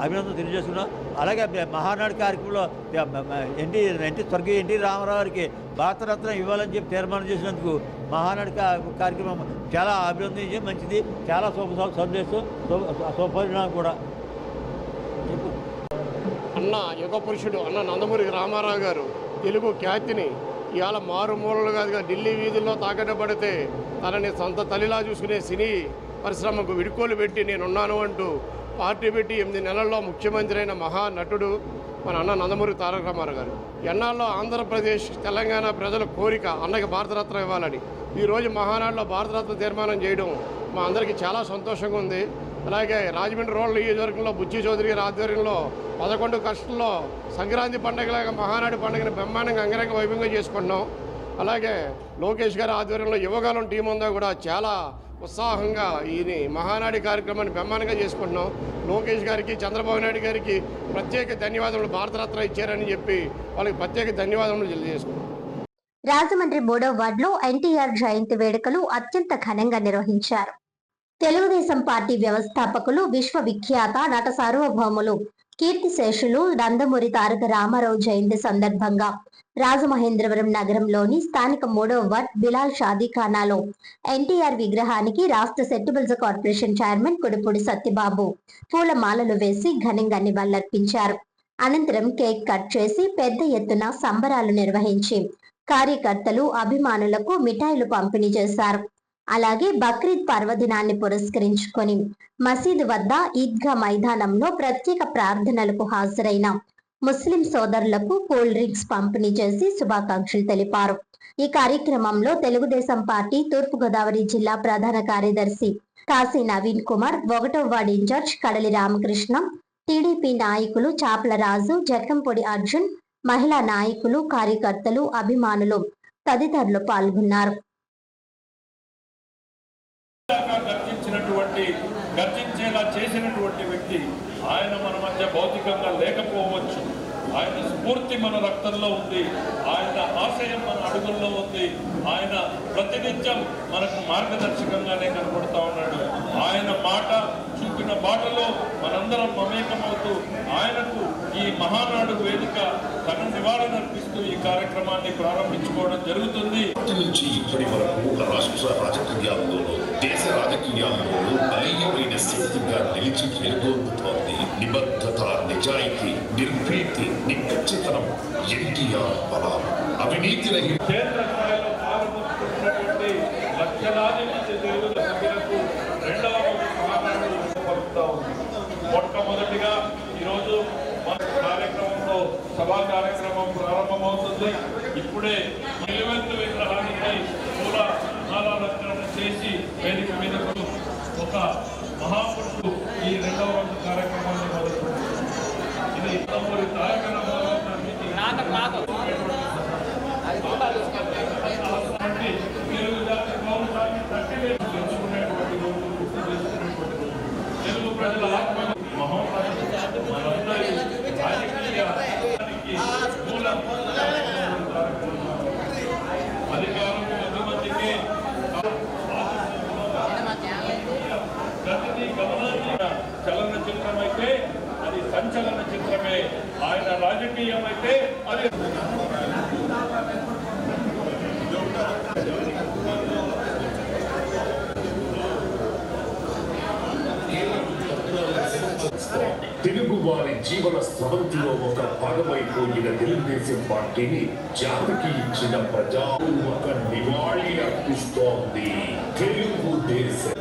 అభినందనలు తెలియజేస్తున్నాం. అలాగే మహానాడు కార్యక్రమంలో స్వర్గీయ ఎన్టీ రామారావు గారికి భారతరత్న ఇవ్వాలని చెప్పి తీర్మానం చేసినందుకు మహానాడు కార్యక్రమం చాలా అభినందించి మంచిది, చాలా సందేశం శుభపరిణామం కూడా. అన్న యుగ పురుషుడు అన్న నందమూరి రామారావు గారు తెలుగు ఖ్యాతిని ఇవాళ మారుమూలలు కాదుగా ఢిల్లీ వీధుల్లో తాకట్టు పడితే తనని సొంత తల్లిలా చూసుకునే సినీ పరిశ్రమకు విడుకోలు పెట్టి నేనున్నాను అంటూ పార్టీ పెట్టి 8 నెలల్లో ముఖ్యమంత్రి అయిన మహానటుడు మన అన్న నందమూరి తారక రామారావు గారు. ఎన్నాళ్ళలో ఆంధ్రప్రదేశ్, తెలంగాణ ప్రజల కోరిక అన్నకి భారతరత్న ఇవ్వాలని ఈరోజు మహానాడులో భారతరత్న తీర్మానం చేయడం మా అందరికీ చాలా సంతోషంగా ఉంది. అలాగే రాజమండ్రి రోడ్ల నియోజకవర్గంలో బుచ్చి చౌదరి గారి ఆధ్వర్యంలో 11 కష్టంలో సంక్రాంతి పండుగలాగా మహానాడు పండుగను బ్రహ్మాండంగా అంగరంగ వైభవంగా చేసుకుంటున్నాం. అలాగే లోకేష్ గారి ఆధ్వర్యంలో యువకాలం టీం అంతా కూడా చాలా ఉత్సాహంగా ఈ మహానాడి కార్యక్రమాన్ని బ్రహ్మాండంగా చేసుకుంటున్నాం. లోకేష్ గారికి, చంద్రబాబు నాయుడు గారికి ప్రత్యేక ధన్యవాదములు, భారతరత్న ఇచ్చారని చెప్పి వాళ్ళకి ప్రత్యేక ధన్యవాదములు తెలియజేసుకున్నాం. రాజమండ్రి 3వ వార్డులో ఎన్టీఆర్ జయంతి వేడుకలు అత్యంత ఘనంగా నిర్వహించారు. తెలుగుదేశం పార్టీ వ్యవస్థాపకులు, విశ్వవిఖ్యాత నట సార్వభౌములు, కీర్తిశేషులు నందమూరి తారక రామారావు జయంతి సందర్భంగా రాజమహేంద్రవరం నగరంలోని స్థానిక 3వ వార్డ్ బిలాల్ షాదీఖానాలో ఎన్టీఆర్ విగ్రహానికి రాష్ట్ర సెట్టిబుల్స్ కార్పొరేషన్ చైర్మన్ కుడుపూడి సత్యబాబు పూలమాలలు వేసి ఘనంగా నివాళులర్పించారు. అనంతరం కేక్ కట్ చేసి పెద్ద ఎత్తున సంబరాలు నిర్వహించి కార్యకర్తలు, అభిమానులకు మిఠాయిలు పంపిణీ చేశారు. అలాగే బక్రీద్ పర్వదినాన్ని పురస్కరించుకొని మసీదు వద్ద ఈద్గా మైదానంలో ప్రత్యేక ప్రార్థనలకు హాజరైన ముస్లిం సోదరులకు కూల్ డ్రింక్స్ పంపిణీ చేసి శుభాకాంక్షలు తెలిపారు. ఈ కార్యక్రమంలో తెలుగుదేశం పార్టీ తూర్పుగోదావరి జిల్లా ప్రధాన కార్యదర్శి కాశీ నవీన్ కుమార్, 1వ వార్డు ఇన్ఛార్జ్ కడలి రామకృష్ణ, టీడీపీ నాయకులు చాపల రాజు, జక్కంపొడి అర్జున్, మహిళా నాయకులు, కార్యకర్తలు, అభిమానులు తదితరులు పాల్గొన్నారు. గర్జించేలా చేసినటువంటి వ్యక్తి ఆయన మన మధ్య భౌతికంగా లేకపోవచ్చు. ఆయన స్ఫూర్తి మన రక్తంలో ఉంది, ఆయన ఆశయం మన అడుగుల్లో ఉంది. ఆయన ప్రతినిత్యం మనకు మార్గదర్శకంగానే కనపడుతూ ఉన్నాడు. ఆయన మాట చూపిన బాటలో మనందరం మమేకమవుతూ ఆయనకు ఈ మహానాడు వేదిక తన నివాళులర్పిస్తూ ఈ కార్యక్రమాన్ని ప్రారంభించుకోవడం జరుగుతుంది. నుంచి ఇప్పటి వరకు రాష్ట్ర రాజకీయాల్లోనూ దేశ రాజకీయాల్లోనూ బలీయమైన శక్తిగా నిలిచి వెలుగొందుతోంది. నిబద్ధత, నిజాయితీ, నిర్భీతి, నిఖచ్చితనం ఎన్టీఆర్ బలం. అవినీతి రహిత కేంద్ర స్థాయిలో పాల్గొంటున్నటువంటి లక్షలాది మంది తెలుగు సభ్యులకు 2వ మహానాడు పలుకుతా ఉంది. మొట్టమొదటిగా ఈరోజు మన కార్యక్రమంలో సభా కార్యక్రమం ప్రారంభమవుతుంది. ఇప్పుడే నిలువెత్తు విగ్రహానికి పూలమాలాలంకరణ చేసి వేదిక మీద ఒక మహాపురుషుడు ఈ 2వ రోజు కార్యక్రమాన్ని మొదలుపెట్టారు. ఇది నందమూరి తారక రామారావు తెలుగు జాతి పౌరుషాన్ని తట్టివేసి తెలుసుకునేటువంటి రోజు, గుర్తు చేసుకునేటువంటి రోజు. తెలుగు ప్రజల ఆత్మ మనందరి రాజకీయానికి మూలం అధికారం కొద్దిమందికి ప్రతిదీ గమనాన్ని చలన చిత్రమైతే అది సంచలన చిత్రమే. ఆయన రాజకీయం అయితే అది తెలుగు వారి జీవన స్రవంతిలో ఒక భాగమైపోయిన తెలుగుదేశం పార్టీని జాతికి ఇచ్చిన ప్రజా ఒక నివాళి అర్పిస్తోంది తెలుగుదేశం.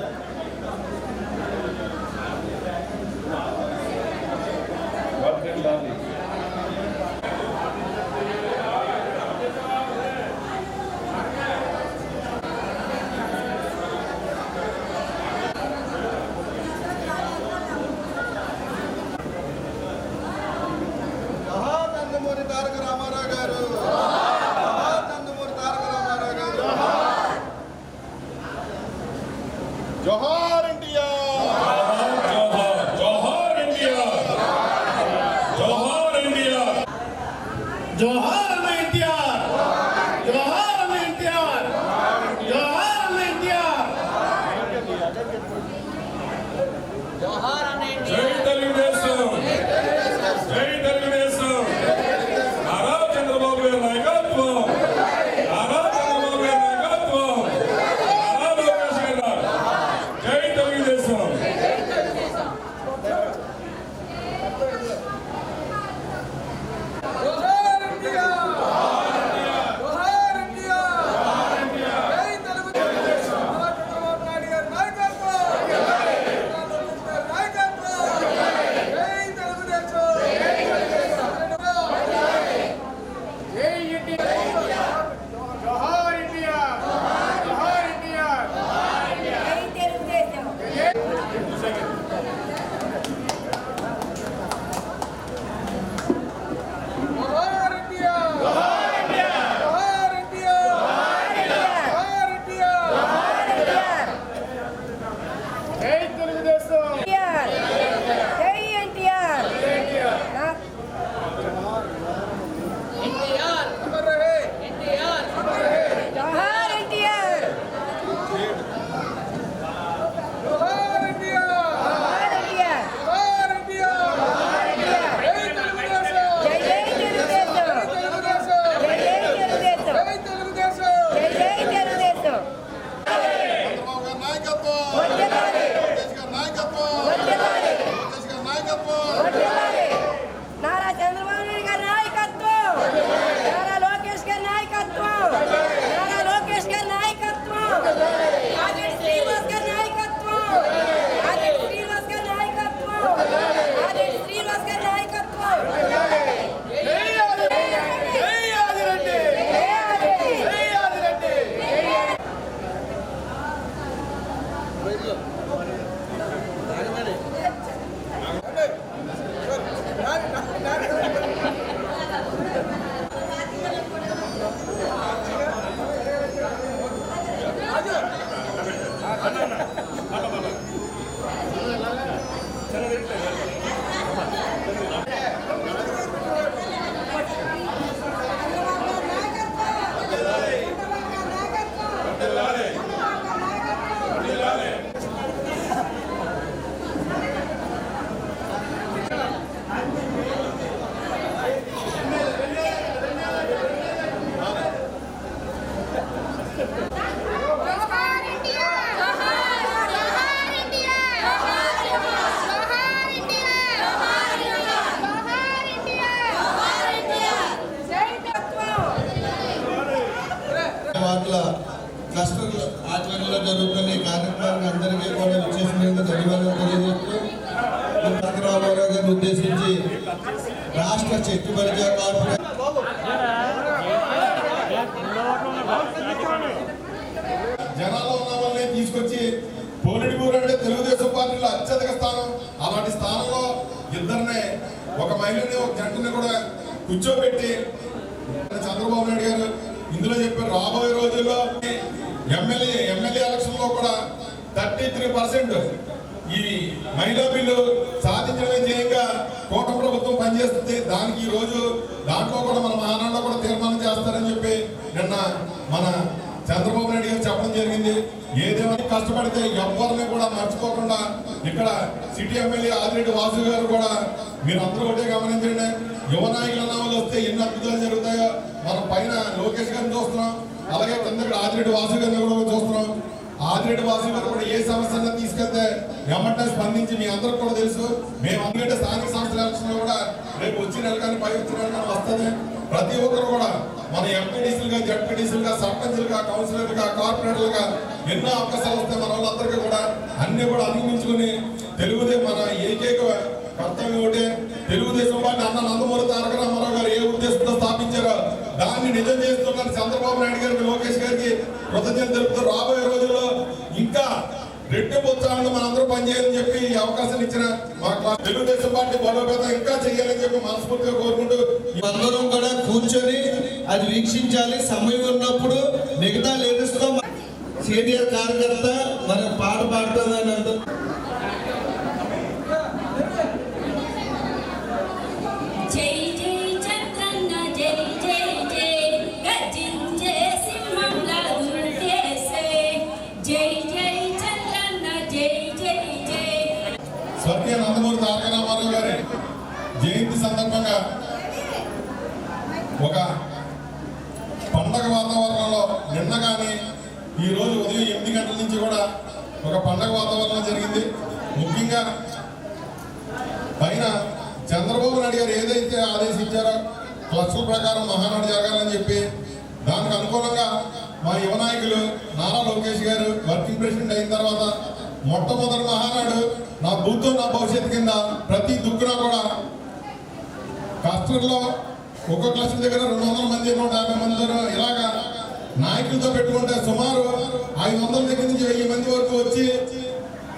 నందమూరి తారక రామారావు గారు, నందమూరి తారక రామారావు గారు, జోహార్. క్లస్టర్ ఆధ్వర్యంలో జరుగుతున్న ఈ కార్యక్రమానికి అందరికీ కూడా విచ్చేసినందుకు ధన్యవాదాలు తెలియజేస్తూ రామారావు గారిని ఉద్దేశించి రాష్ట్ర శక్తి పరిచయ కార్పొరేషన్ జనాల్లో ఉన్న వాళ్ళని తీసుకొచ్చి పోలిటిపూర్ అంటే తెలుగుదేశం పార్టీలో అత్యధిక స్థానం. అలాంటి స్థానంలో ఇద్దరినే, ఒక మహిళని ఒక జంటని కూడా కూర్చోబెట్టి చంద్రబాబు నాయుడు గారు ఇందులో చెప్పారు రాబోయే రోజుల్లో ఎమ్మెల్యే ఎలక్షన్ లో కూడా 33% ఈ మహిళా బిల్లు సాధించడమే ధ్యేయంగా కూటమి ప్రభుత్వం పనిచేస్తుంది. దానికి ఈ రోజు దాంట్లో కూడా మన మహానాడులో కూడా తీర్మానం చేస్తారని చెప్పి నిన్న మన చంద్రబాబు నాయుడు గారు చెప్పడం జరిగింది. ఏదేమైనా కష్టపడితే ఎవరిని కూడా మర్చిపోకుండా ఇక్కడ సిటీ ఎమ్మెల్యే ఆదిరెడ్డి వాసు గారు కూడా మీరు అందరూ ఒకటే గమనించండి. యువ నాయకుల నామలు వస్తే ఎన్ని అద్భుతాలు జరుగుతాయో మనం పైన లోకేష్ గారిని చూస్తున్నాం, అలాగే కింద ఇక్కడ ఆదిరెడ్డి వాసు గారిని కూడా చూస్తున్నాం. ఆదిరెడ్డి వాసు గారు కూడా ఏ సమస్యను తీసుకెళ్తే వెంటనే స్పందించి మీ అందరికి కూడా తెలుసు. మేము అందుకంటే స్థానిక సంస్థల ఎలక్షన్ లో కూడా రేపు వచ్చిన నెల కానీ పై వచ్చిన నెల కానీ వస్తుంది. ప్రతి ఒక్కరు కూడా మన ఎంపీడీసీలుగా జడ్పీడీసీలుగా సర్పంచులుగా కౌన్సిలర్లుగా కార్పొరేటర్లుగా ఎన్నో అవకాశాలు వస్తాయి. మన వాళ్ళందరికీ కూడా అన్ని కూడా అధిగమించుకుని తెలుగుదేశం మన ఏకైక కర్తవ్యం ఒకటే, తెలుగుదేశం పార్టీ అన్న నందమూరి తారక రామారావు గారు ఏ ఉద్దేశంతో స్థాపించారో దాన్ని నిజం చేస్తున్నారు. చంద్రబాబు నాయుడు గారికి లోకేష్ గారికి కృతజ్ఞతలు తెలుపుతూ రాబోయే రోజుల్లో ఇంకా రెట్టింపు ఉత్సాహంగా మనందరూ పనిచేయాలని చెప్పి ఈ అవకాశం ఇచ్చిన మా తెలుగుదేశం పార్టీ బలోపేతం ఇంకా చేయాలని చెప్పి మనస్ఫూర్తిగా కోరుకుంటూ అందరం కూడా కూర్చొని అది వీక్షించాలి. సమయం ఉన్నప్పుడు మిగతా లేడీస్ తో సీనియర్ కార్యకర్త మన పాట పాడుతుందని అందరూ స్వర్గీయ నందమూరి తారక రామారావు గారి జయంతి సందర్భంగా ఒక పండగ వాతావరణంలో నిన్న కానీ ఈ రోజు ఉదయం 8 గంటల నుంచి కూడా ఒక పండగ వాతావరణం జరిగింది. ముఖ్యంగా పైన చంద్రబాబు నాయుడు గారు ఏదైతే ఆదేశించారో క్లస్టర్ ప్రకారం మహానాడు జరగాలని చెప్పి దానికి అనుకూలంగా మా యువ నాయకులు నారా లోకేష్ గారు వర్కింగ్ ప్రెసిడెంట్ అయిన తర్వాత మొట్టమొదటి మహానాడు నా భూతో నా భవిష్యత్తు కింద ప్రతి దుక్కున కూడా క్లస్టర్లో ఒక్కొక్క క్లస్టర్ దగ్గర 200 మంది 150 మంది ఇలాగా నాయకులతో పెట్టుకుంటే సుమారు 500 దగ్గర నుంచి 1000 మంది వరకు వచ్చి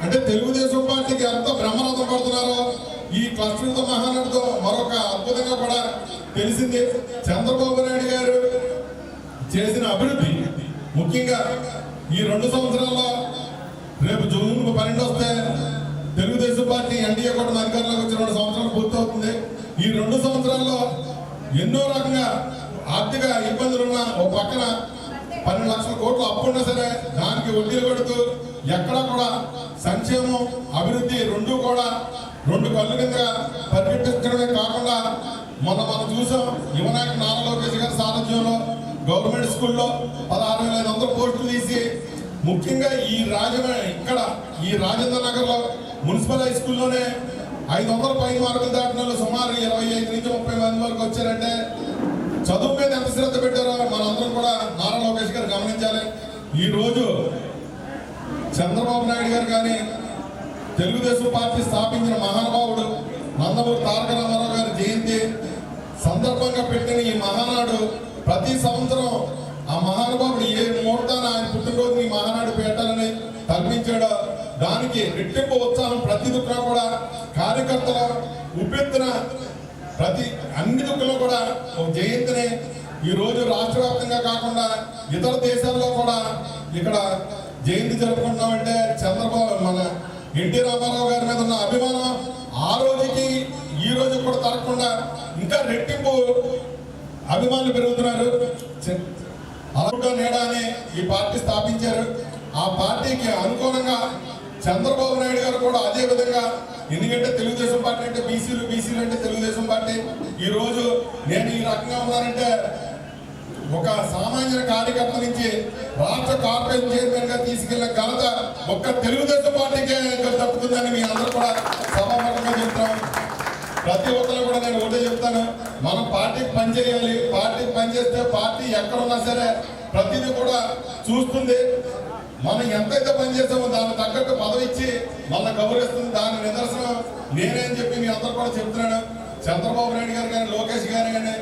అంటే తెలుగుదేశం పార్టీకి ఎంతో బ్రహ్మరథం పడుతున్నారో ఈ క్లస్టర్తో మహానాడుతో మరొక అద్భుతంగా కూడా తెలిసింది. చంద్రబాబు నాయుడు గారు చేసిన అభివృద్ధి ముఖ్యంగా ఈ 2 సంవత్సరాల్లో రేపు జూన్ 12 వస్తే తెలుగుదేశం పార్టీ ఎన్డీఏ కూడా అధికారంలోకి వచ్చి 2 సంవత్సరాలు పూర్తవుతుంది. ఈ 2 సంవత్సరాల్లో ఎన్నో రకంగా ఆర్థిక ఇబ్బందులున్న ఒక పక్కన 12 లక్షల కోట్లు అప్పున్నా సరే దానికి వడ్డీలు కొడుతూ ఎక్కడా కూడా సంక్షేమం అభివృద్ధి రెండు కూడా 2 కళ్ళు కింద పరిగెట్టించడమే కాకుండా మనం చూసాం యువనాయక నారా లోకేష్ గారి సారథ్యంలో గవర్నమెంట్ స్కూల్లో 16,500 పోస్టులు తీసి ముఖ్యంగా ఈ రాజేంద్ర నగర్ లో మున్సిపల్ హై స్కూల్లోనే 500 పై మార్కులు దాటిన సుమారు 25 నుంచి 30 మంది వరకు వచ్చారంటే చదువు మీద ఎంత శ్రద్ధ పెట్టారో మనందరం కూడా నారా లోకేష్ గారు గమనించాలి. ఈ రోజు చంద్రబాబు నాయుడు గారు కానీ తెలుగుదేశం పార్టీ స్థాపించిన మహానుభావుడు నందమూరి తారక రామారావు గారి జయంతి సందర్భంగా పెట్టిన ఈ మహానాడు ప్రతి సంవత్సరం ఆ మహానుభావుడు ఏ ముహూర్తాన ఆయన పుట్టినరోజు ఈ మహానాడు పెట్టాలని కల్పించాడో దానికి రెట్టింపు ఉత్సాహం ప్రతి దుఃఖంలో కూడా కార్యకర్తల ఉపెత్తున అన్ని దుఃఖంలో కూడా ఒక జయంతిని ఈ రోజు రాష్ట్ర వ్యాప్తంగా కాకుండా ఇతర దేశాల్లో కూడా ఇక్కడ జయంతి జరుపుకుంటున్నామంటే చంద్రబాబు మన ఎన్టీ రామారావు గారి మీద ఉన్న అభిమానం ఆ రోజుకి ఈ రోజు కూడా తరగకుండా ఇంకా రెట్టింపు అభిమానులు పెరుగుతున్నారు. అలా నేడా అని ఈ పార్టీ స్థాపించారు. ఆ పార్టీకి అనుకూలంగా చంద్రబాబు నాయుడు గారు కూడా అదే విధంగా ఎందుకంటే తెలుగుదేశం పార్టీ అంటే బీసీలు అంటే తెలుగుదేశం పార్టీ. ఈ రోజు నేను ఈ రకంగా ఉన్నానంటే ఒక సామాన్య కార్యకర్త నుంచి రాష్ట్ర కార్పొరేషన్ చైర్మన్ గా తీసుకెళ్లిన ఘనత ఒక్క తెలుగుదేశం పార్టీకే దక్కుతుందని మీ అందరూ కూడా సభాముఖంగా చెప్తాం. ప్రతి ఒక్కరు కూడా నేను ఒకటే చెప్తాను, మనం పార్టీకి పనిచేయాలి. పార్టీకి పనిచేస్తే పార్టీ ఎక్కడున్నా సరే ప్రతిదీ కూడా చూస్తుంది. మనం ఎంతైతే పనిచేస్తామో దానికి తగ్గట్టు పదవి ఇచ్చి మన గౌరవిస్తుంది. దాని నిదర్శనం నేనేం చెప్పి మీ అందరూ కూడా చెప్తున్నాను. చంద్రబాబు నాయుడు గారు కానీ లోకేష్ గారు కానీ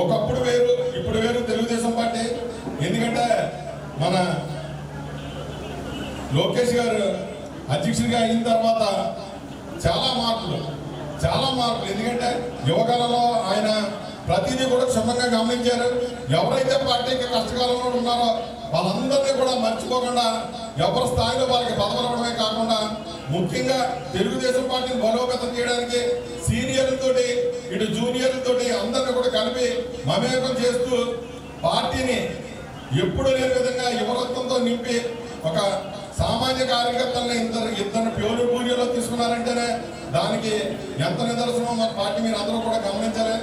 ఒకప్పుడు వేరు ఇప్పుడు వేరు తెలుగుదేశం పార్టీ. ఎందుకంటే మన లోకేష్ గారు అధ్యక్షుడిగా అయిన తర్వాత చాలా మార్పులు ఎందుకంటే యువకాలంలో ఆయన ప్రతిదీ కూడా క్షుణ్ణంగా గమనించారు. ఎవరైతే పార్టీకి కష్టకాలంలో ఉన్నారో వాళ్ళందరినీ కూడా మర్చిపోకుండా ఎవరి స్థాయిలో వాళ్ళకి పదవలవడమే కాకుండా ముఖ్యంగా తెలుగుదేశం పార్టీని బలోపేతం చేయడానికి సీనియర్లతోటి ఇటు జూనియర్లతోటి అందరినీ కూడా కలిపి మమేకం చేస్తూ పార్టీని ఎప్పుడు లేని విధంగా యువరత్వంతో నింపి ఒక సామాన్య కార్యకర్తలను ఇద్దరు ప్యూరిలో తీసుకున్నారంటేనే దానికి ఎంత నిదర్శనం మన పార్టీ మీరు అందరూ కూడా గమనించాలి.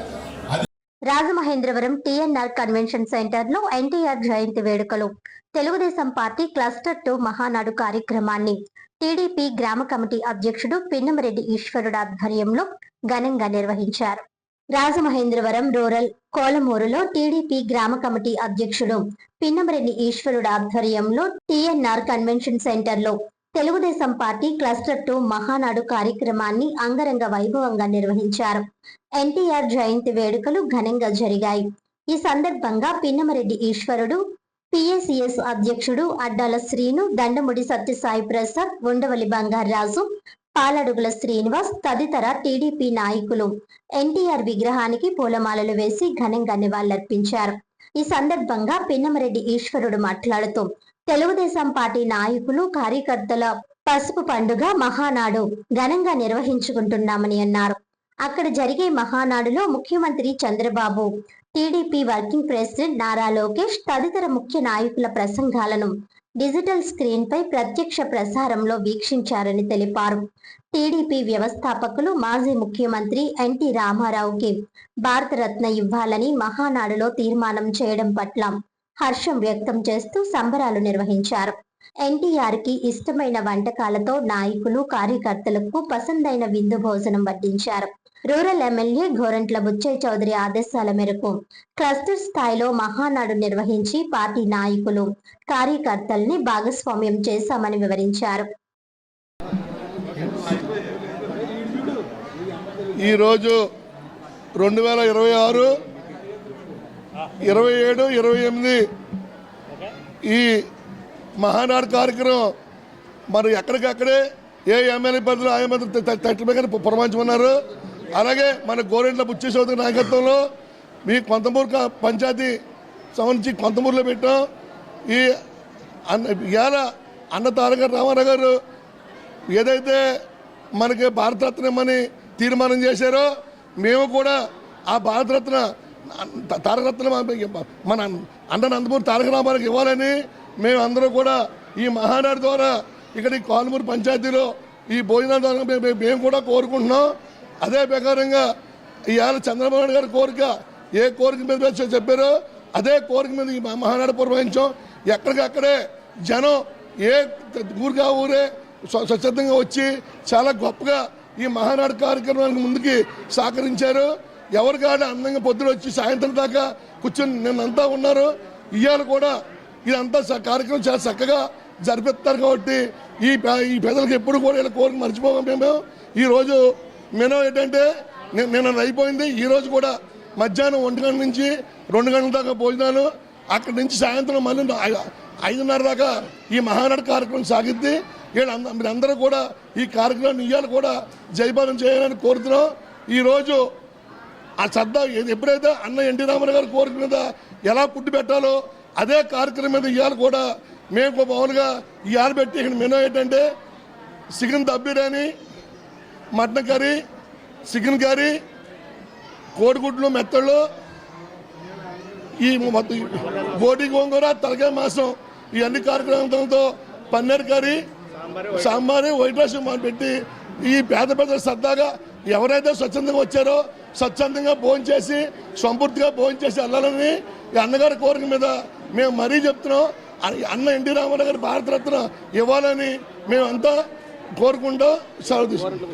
రాజమహేంద్రవరం టీఎన్ఆర్ కన్వెన్షన్ సెంటర్ లో ఎన్టీఆర్ జయంతి వేడుకలు తెలుగుదేశం పార్టీ క్లస్టర్ 2 మహానాడు కార్యక్రమాన్ని టీడీపీ గ్రామ కమిటీ అధ్యక్షుడు పిన్నమరెడ్డి ఈశ్వరుడు ఆధ్వర్యంలో ఘనంగా నిర్వహించారు. రాజమహేంద్రవరం రూరల్ కోలమూరులో టీడీపీ గ్రామ కమిటీ అధ్యక్షుడు పిన్నమరెడ్డి ఈశ్వరుడు ఆధ్వర్యంలో టీఎన్ఆర్ కన్వెన్షన్ సెంటర్ లో తెలుగుదేశం పార్టీ క్లస్టర్ 2 మహానాడు కార్యక్రమాన్ని అంగరంగ వైభవంగా నిర్వహించారు. ఎన్టీఆర్ జయంతి వేడుకలు ఘనంగా జరిగాయి. ఈ సందర్భంగా పిన్నమరెడ్డి ఈశ్వరుడు, పిఏసిఎస్ అధ్యక్షుడు అడ్డాల శ్రీను, దండముడి సత్యసాయి ప్రసాద్, ఉండవల్లి బంగారాజు, పాలడుగుల శ్రీనివాస్ తదితర టీడీపీ నాయకులు ఎన్టీఆర్ విగ్రహానికి పూలమాలలు వేసి ఘనంగా నివాళులర్పించారు. ఈ సందర్భంగా పిన్నమరెడ్డి ఈశ్వరుడు మాట్లాడుతూ తెలుగుదేశం పార్టీ నాయకులు కార్యకర్తల పసుపు పండుగ మహానాడు ఘనంగా నిర్వహించుకుంటున్నామని అన్నారు. అక్కడ జరిగే మహానాడులో ముఖ్యమంత్రి Chandrababu, TDP working president Nara Lokesh తదితర ముఖ్య నాయకుల ప్రసంగాలను డిజిటల్ స్క్రీన్ పై ప్రత్యక్ష ప్రసారంలో వీక్షించారని తెలిపారు. టీడీపీ వ్యవస్థాపకులు మాజీ ముఖ్యమంత్రి ఎన్టీ రామారావుకి భారతరత్న ఇవ్వాలని మహానాడులో తీర్మానం చేయడం పట్ల హర్షం వ్యక్తం చేస్తూ సంబరాలు నిర్వహించారు. ఎన్టీఆర్ కి ఇష్టమైన వంటకాలతో నాయకులు కార్యకర్తలకు పసందైన విందు భోజనం వడ్డించారు. రూరల్ ఎమ్మెల్యే గోరంట్ల బుచ్చయ్య చౌదరి ఆదేశాల మేరకు క్లస్టర్ స్థాయిలో మహానాడు నిర్వహించి పార్టీ నాయకులు కార్యకర్తల్ని భాగస్వామ్యం చేశామని వివరించారు. ఈరోజు 2026 27, 28 ఈ మహానాడు కార్యక్రమం మరి ఎక్కడికక్కడే ఏ ఎమ్మెల్యే పరిధిలో ఆ ఎమ్మెల్యే తట్టుగా పురమాయించమన్నారు. అలాగే మన గోరెంట్ల బుచ్చి చౌదరి నాయకత్వంలో మీ కొంతమూరు పంచాయతీ సంబంధించి కొంతమూరులో పెట్టాం. ఈ ఇవాళ అన్న తారక రామారావు గారు ఏదైతే మనకి భారతరత్న ఇమ్మని తీర్మానం చేశారో మేము కూడా ఆ భారతరత్న తారకరత్న మన అన్న నందమూరి తారక రామారావుకి ఇవ్వాలని మేము అందరూ కూడా ఈ మహానాడు ద్వారా ఇక్కడ ఈ కాలుమూరు పంచాయతీలో ఈ భోజనాల ద్వారా మేము కూడా కోరుకుంటున్నాం. అదే ప్రకారంగా ఇవాళ చంద్రబాబు నాయుడు గారి కోరిక ఏ కోరిక మీద చెప్పారో అదే కోరిక మీద ఈ మహానాడు పురమాయించాం. ఎక్కడికక్కడే జనం ఏ ఊరిగా ఊరే స్వచ్ఛందంగా వచ్చి చాలా గొప్పగా ఈ మహానాడు కార్యక్రమానికి ముందుకి సహకరించారు. ఎవరికాడ అందంగా పొద్దున వచ్చి సాయంత్రం దాకా కూర్చొని నిన్నంతా ఉన్నారు. ఇవాళ కూడా ఇదంతా కార్యక్రమం చాలా చక్కగా జరిపిస్తారు. కాబట్టి ఈ ప్రజలకు ఎప్పుడు కూడా ఇలా కోరిక మర్చిపోవాలి. మేము ఈరోజు మెనూ ఏంటంటే నిన్న అయిపోయింది. ఈరోజు కూడా మధ్యాహ్నం 1 గంటల నుంచి 2 గంటల దాకా భోజనాలు, అక్కడి నుంచి సాయంత్రం మళ్ళీ 5:30 దాకా ఈ మహానాడు కార్యక్రమం సాగిద్ది. మీరందరూ కూడా ఈ కార్యక్రమాన్ని ఇవాళ కూడా జయపాలన చేయాలని కోరుతున్నాం. ఈరోజు ఆ శ్రద్ధ ఎప్పుడైతే అన్న ఎన్టీ రామారావు గారి కోరిక మీద ఎలా పుట్టి పెట్టాలో అదే కార్యక్రమం మీద ఇవాళ కూడా మేము మామూలుగా ఇవాళ పెట్టి ఇక్కడ మెనూ ఏంటంటే chicken dum biryani, mutton curry, chicken curry, కోడిగుడ్లు మెత్తళ్ళు, ఈ బోటి గోంగూర, తలకాయ మాంసం, ఈ అన్ని కార్యక్రమాలతో paneer curry, sambar, white rice పెట్టి ఈ పేద ప్రజలు సరదాగా ఎవరైతే స్వచ్ఛందంగా వచ్చారో స్వచ్ఛందంగా భోజనం చేసి సంపూర్తిగా భోజనం చేసి వెళ్ళాలని ఈ అన్నగారి కోరిక మీద మేము మరీ చెప్తున్నాం. అన్న ఎన్టీ రామారావు గారి భారతరత్న ఇవ్వాలని మేమంతా కోరుకుంటూ సెలవు తీసుకుంటాం.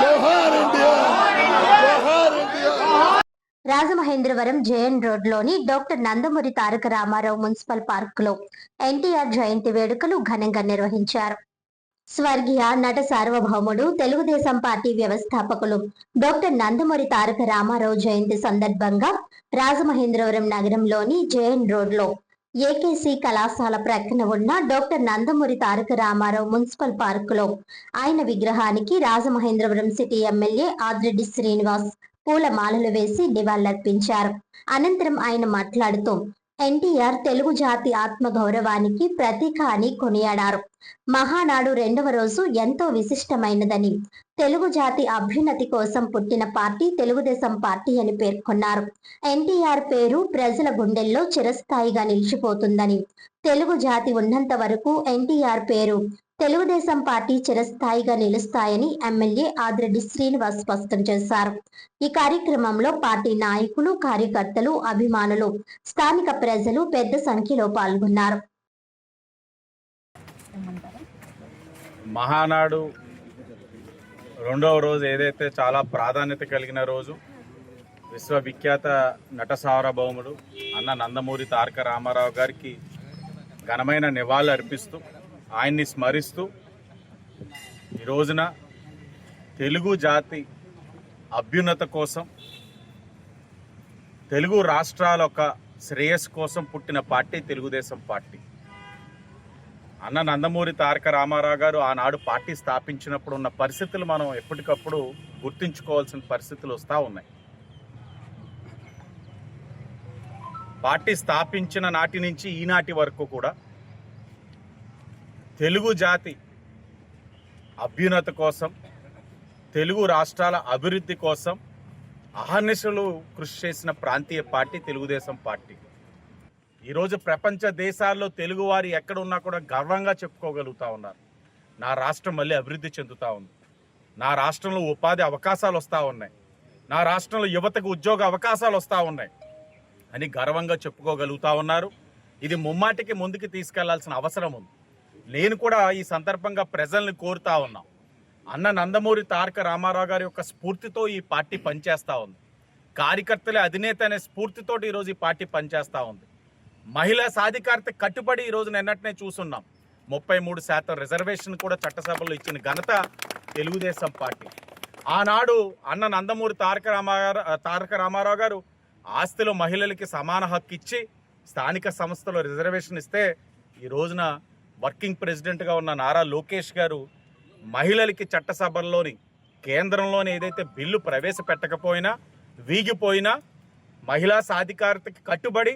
జోహార్ ఎన్టీఆర్, జోహార్ ఎన్టీఆర్. రాజమహేంద్రవరం జేఎన్ రోడ్లోని డాక్టర్ నందమూరి తారక రామారావు మున్సిపల్ పార్కులో ఎన్టీఆర్ జయంతి వేడుకలు ఘనంగా నిర్వహించారు. స్వర్గీయ నట సార్వభౌముడు తెలుగుదేశం పార్టీ వ్యవస్థాపకులు డాక్టర్ నందమూరి తారక రామారావు జయంతి సందర్భంగా రాజమహేంద్రవరం నగరంలోని జేఎన్ రోడ్లో ఏకేసీ కళాశాల ప్రక్కన ఉన్న డాక్టర్ నందమూరి తారక రామారావు మున్సిపల్ పార్కులో ఆయన విగ్రహానికి రాజమహేంద్రవరం సిటీ ఎమ్మెల్యే ఆదిరెడ్డి శ్రీనివాస్ పూలమాలలు వేసి నివాళులర్పించారు. అనంతరం ఆయన మాట్లాడుతూ ఎన్టీఆర్ తెలుగు జాతి ఆత్మ గౌరవానికి ప్రతీక అని కొనియాడారు. మహానాడు 2వ రోజు ఎంతో విశిష్టమైనదని, తెలుగు జాతి అభ్యున్నతి కోసం పుట్టిన పార్టీ తెలుగుదేశం పార్టీ అని పేర్కొన్నారు. ఎన్టీఆర్ పేరు ప్రజల గుండెల్లో చిరస్థాయిగా నిలిచిపోతుందని, తెలుగు జాతి ఉన్నంత వరకు ఎన్టీఆర్ పేరు తెలుగుదేశం పార్టీ చిరస్థాయిగా నిలుస్తాయని ఎమ్మెల్యే ఆదిరెడ్డి శ్రీనివాస్ స్పష్టం చేశారు. ఈ కార్యక్రమంలో పార్టీ నాయకులు, కార్యకర్తలు, అభిమానులు, స్థానిక ప్రజలు పెద్ద సంఖ్యలో పాల్గొన్నారు. మహానాడు 2వ రోజు ఏదైతే చాలా ప్రాధాన్యత కలిగిన రోజు, విశ్వవిఖ్యాత నట సార్వభౌముడు అన్న నందమూరి తారక రామారావు గారికి ఘనమైన నివాళులు అర్పిస్తూ ఆయన్ని స్మరిస్తూ ఈ రోజున తెలుగు జాతి అభ్యున్నత కోసం, తెలుగు రాష్ట్రాల యొక్క శ్రేయస్సు కోసం పుట్టిన పార్టీ తెలుగుదేశం పార్టీ. అన్న నందమూరి తారక రామారావు గారు ఆనాడు పార్టీ స్థాపించినప్పుడు ఉన్న పరిస్థితులు మనం ఎప్పటికప్పుడు గుర్తుంచుకోవాల్సిన పరిస్థితులు వస్తూ ఉన్నాయి. పార్టీ స్థాపించిన నాటి నుంచి ఈనాటి వరకు కూడా తెలుగు జాతి అభ్యున్నత కోసం, తెలుగు రాష్ట్రాల అభివృద్ధి కోసం అహర్నిశలు కృషి చేసిన ప్రాంతీయ పార్టీ తెలుగుదేశం పార్టీ. ఈరోజు ప్రపంచ దేశాల్లో తెలుగువారు ఎక్కడ ఉన్నా కూడా గర్వంగా చెప్పుకోగలుగుతూ ఉన్నారు. నా రాష్ట్రం మళ్ళీ అభివృద్ధి చెందుతూ ఉంది, నా రాష్ట్రంలో ఉపాధి అవకాశాలు వస్తూ ఉన్నాయి, నా రాష్ట్రంలో యువతకు ఉద్యోగ అవకాశాలు వస్తూ ఉన్నాయి అని గర్వంగా చెప్పుకోగలుగుతూ ఉన్నారు. ఇది ముమ్మాటికి ముందుకు తీసుకెళ్లాల్సిన అవసరం ఉంది. నేను కూడా ఈ సందర్భంగా ప్రజల్ని కోరుతా ఉన్నాం. అన్న నందమూరి తారక రామారావు గారి యొక్క స్ఫూర్తితో ఈ పార్టీ పనిచేస్తూ ఉంది. కార్యకర్తలే అధినేత అనే స్ఫూర్తితో ఈరోజు ఈ పార్టీ పనిచేస్తూ ఉంది. మహిళా సాధికారత కట్టుబడి ఈరోజు నిన్నటినే చూస్తున్నాం. 33% రిజర్వేషన్ కూడా చట్టసభలో ఇచ్చిన ఘనత తెలుగుదేశం పార్టీ. ఆనాడు అన్న నందమూరి తారక రామారావు గారు ఆస్తిలో మహిళలకి సమాన హక్కు ఇచ్చి స్థానిక సంస్థలో రిజర్వేషన్ ఇస్తే ఈ రోజున వర్కింగ్ ప్రెసిడెంట్గా ఉన్న నారా లోకేష్ గారు మహిళలకి చట్టసభల్లోని కేంద్రంలోని ఏదైతే బిల్లు ప్రవేశపెట్టకపోయినా వీగిపోయినా మహిళా సాధికారతకి కట్టుబడి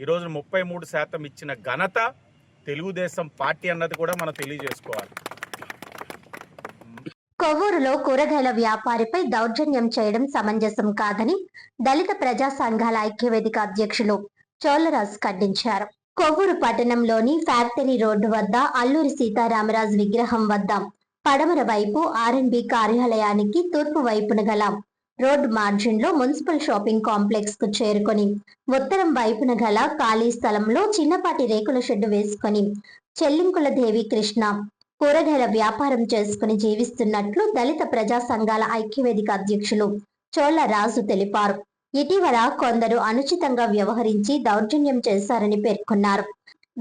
ఈరోజు 33% ఇచ్చిన ఘనత తెలుగుదేశం పార్టీ అన్నది కూడా మనం తెలియజేసుకోవాలి. కొవ్వూరులో కూరగాయల వ్యాపారిపై దౌర్జన్యం చేయడం సమంజసం కాదని దళిత ప్రజా సంఘాల ఐక్యవేదిక అధ్యక్షులు చోళరాజు ఖండించారు. కొవ్వూరు పట్టణంలోని ఫ్యాక్టరీ రోడ్డు వద్ద అల్లూరి సీతారామరాజు విగ్రహం వద్ద పడమర వైపు ఆర్ఎండ్బి కార్యాలయానికి తూర్పు వైపున గల రోడ్ మార్జిన్ లో మున్సిపల్ షాపింగ్ కాంప్లెక్స్ కు చేరుకొని ఉత్తరం వైపున గల ఖాళీ స్థలంలో చిన్నపాటి రేకుల షెడ్డు వేసుకుని చెల్లింకుల దేవి కృష్ణ కూరగాయల వ్యాపారం చేసుకుని జీవిస్తున్నట్లు దళిత ప్రజా సంఘాల ఐక్యవేదిక అధ్యక్షులు చోళ రాజు తెలిపారు. ఇటీవల కొందరు అనుచితంగా వ్యవహరించి దౌర్జన్యం చేశారని పేర్కొన్నారు.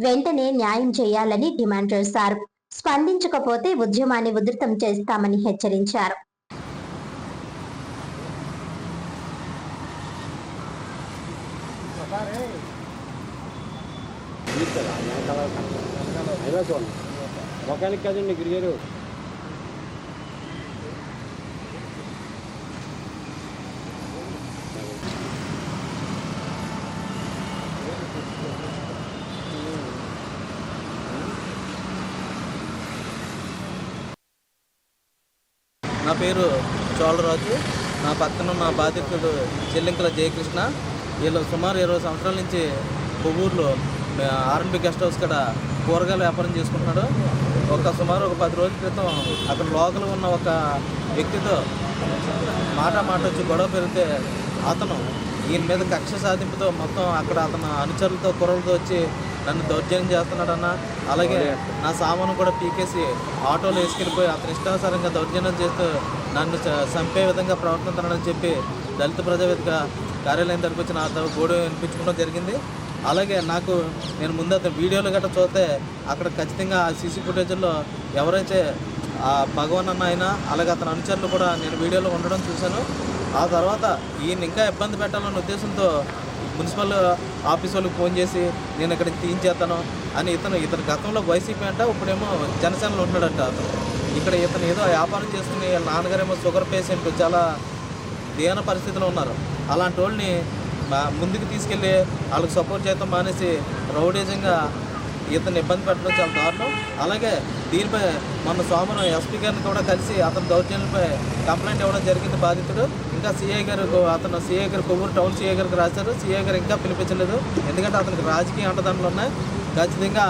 వెంటనే న్యాయం చేయాలని డిమాండ్ చేశారు. స్పందించకపోతే ఉద్యమాన్ని ఉధృతం చేస్తామని హెచ్చరించారు. నా పేరు చోళరాజు. నా పక్కన ఉన్న బాధితుడు చెల్లింకల జయకృష్ణ. వీళ్ళు సుమారు 20 సంవత్సరాల నుంచి కొవ్వూరులో ఆర్ఎండ్బి గెస్ట్ హౌస్ కాడ కూరగాయల వ్యాపారం చేసుకుంటున్నాడు. సుమారు ఒక 10 రోజుల క్రితం అక్కడ లోకల్ ఉన్న ఒక వ్యక్తితో మాట వచ్చి గొడవ పెరిగితే అతను ఈయన మీద కక్ష సాధింపుతో మొత్తం అక్కడ అతను అనుచరులతో కుర్రలతో వచ్చి నన్ను దౌర్జన్యం చేస్తున్నాడన్న, అలాగే నా సామాను కూడా పీకేసి ఆటోలో వేసుకెళ్ళిపోయి అతని ఇష్టానుసారంగా దౌర్జన్యం చేస్తూ నన్ను చంపే విధంగా ప్రవర్తిస్తున్నాడని చెప్పి దళిత ప్రజావేదిక కార్యాలయం దగ్గరికి వచ్చి నాతో గోడు వినిపించుకోవడం జరిగింది. అలాగే నేను ముందు అతను వీడియోలు గట్రా చూస్తే అక్కడ ఖచ్చితంగా ఆ సీసీ ఫుటేజ్లో ఎవరైతే ఆ భగవాన్ అన్న అయినా అలాగే అతని అనుచరులు కూడా నేను వీడియోలో ఉండడం చూశాను. ఆ తర్వాత ఈయన ఇంకా ఇబ్బంది పెట్టాలన్న ఉద్దేశంతో మున్సిపల్ ఆఫీస్ వాళ్ళకి ఫోన్ చేసి నేను ఇక్కడ తీయించేస్తాను అని ఇతను గతంలో వైసీపీ అంట, ఇప్పుడేమో జనసేనలో ఉంటున్నాడంట. అతను ఇక్కడ ఇతను ఏదో వ్యాపారం చేసుకుని వాళ్ళ నాన్నగారేమో షుగర్ పేషెంట్, చాలా దీన పరిస్థితిలో ఉన్నారు. అలాంటి వాళ్ళని ముందుకు తీసుకెళ్ళి వాళ్ళకి సపోర్ట్ చేయడం మానేసి రౌడీజంగా ఇతను ఇబ్బంది పెట్టడం చాలా దారుణం. అలాగే దీనిపై మన సోమను ఎస్పీ గారిని కూడా కలిసి అతని దౌర్జన్యంపై కంప్లైంట్ ఇవ్వడం జరిగింది బాధితుడు. ఇంకా సిఐ గారు కొవ్వూరు టౌన్ సిఐ గారికి రాశారు. సిఐ గారు ఇంకా పిలిపించలేదు, ఎందుకంటే అతనికి రాజకీయ అండదండలు ఉన్నాయి. ఖచ్చితంగా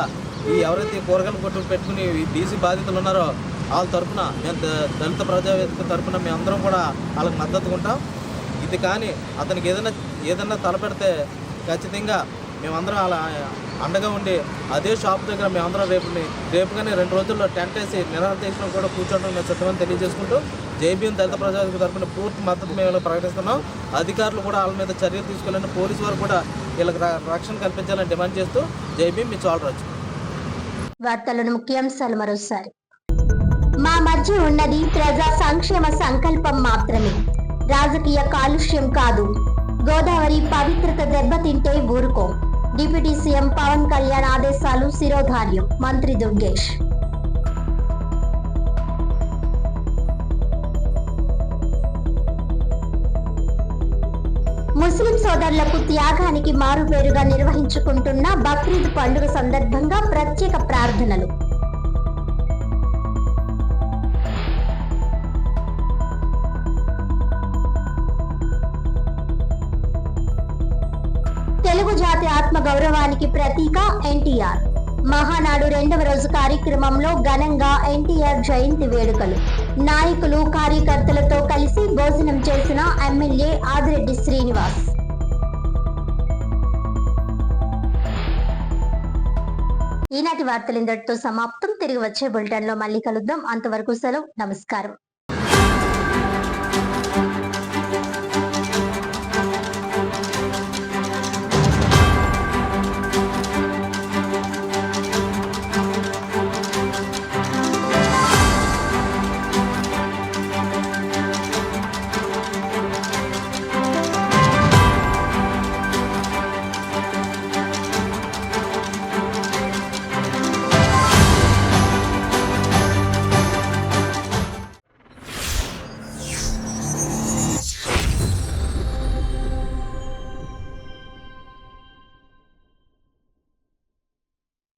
ఎవరైతే కూరగాయల కొట్టు పెట్టుకుని బీసీ బాధితులు ఉన్నారో వాళ్ళ తరఫున మేము దళిత ప్రజావేదిక తరఫున మేమందరం కూడా వాళ్ళకి మద్దతుగా ఉంటాం. ఇది కానీ అతనికి ఏదైనా తలపెడితే ఖచ్చితంగా మేమందరం అలా అండగా ఉండి అదే షాప్ దగ్గర మేమందరం రేపు కానీ 2 రోజుల్లో టెంట్ వేసి నిరాదీక్షణ కూడా కూర్చోవడం మేము సిద్ధమని తెలియజేసుకుంటూ జేబీఎం దళిత ప్రజావేదిక తరఫున పూర్తి మద్దతు మేము ప్రకటిస్తున్నాం. అధికారులు కూడా వాళ్ళ మీద చర్యలు తీసుకోవాలని, పోలీసు వారు కూడా వీళ్ళకి రక్షణ కల్పించాలని డిమాండ్ చేస్తూ జేబీఎం మీ చోళరాజు. వార్తలను ముఖ్యాంశాలు మరోసారి. మా మధ్య ఉన్నది ప్రజా సంక్షేమ సంకల్పం మాత్రమే, రాజకీయ కాలుష్యం కాదు. గోదావరి పవిత్రత దెబ్బతింటే ఊరుకో. డిప్యూటీ సీఎం పవన్ కళ్యాణ్ ఆదేశాలు శిరోధార్యం. మంత్రి దుర్గేష్. ముస్లిం సోదరులకు త్యాగానికి మారుపేరుగా నిర్వహించుకుంటున్న బక్రీద్ పండుగ సందర్భంగా ప్రత్యేక ప్రార్థనలు. తెలుగు జాతి ఆత్మ గౌరవానికి ప్రతీక ఎన్టీఆర్. మహానాడు 2వ రోజు కార్యక్రమంలో ఘనంగా ఎన్టీఆర్ జయంతి వేడుకలు. నాయకులు కార్యకర్తలతో కలిసి భోజనం చేసిన ఎమ్మెల్యే ఆదిరెడ్డి శ్రీనివాస్. ఈనాటి వార్తలు ఇంతటితో సమాప్తం. తిరిగి వచ్చే బులెటిన్ లో మళ్ళీ కలుద్దాం. అంతవరకు సెలవు. నమస్కారం.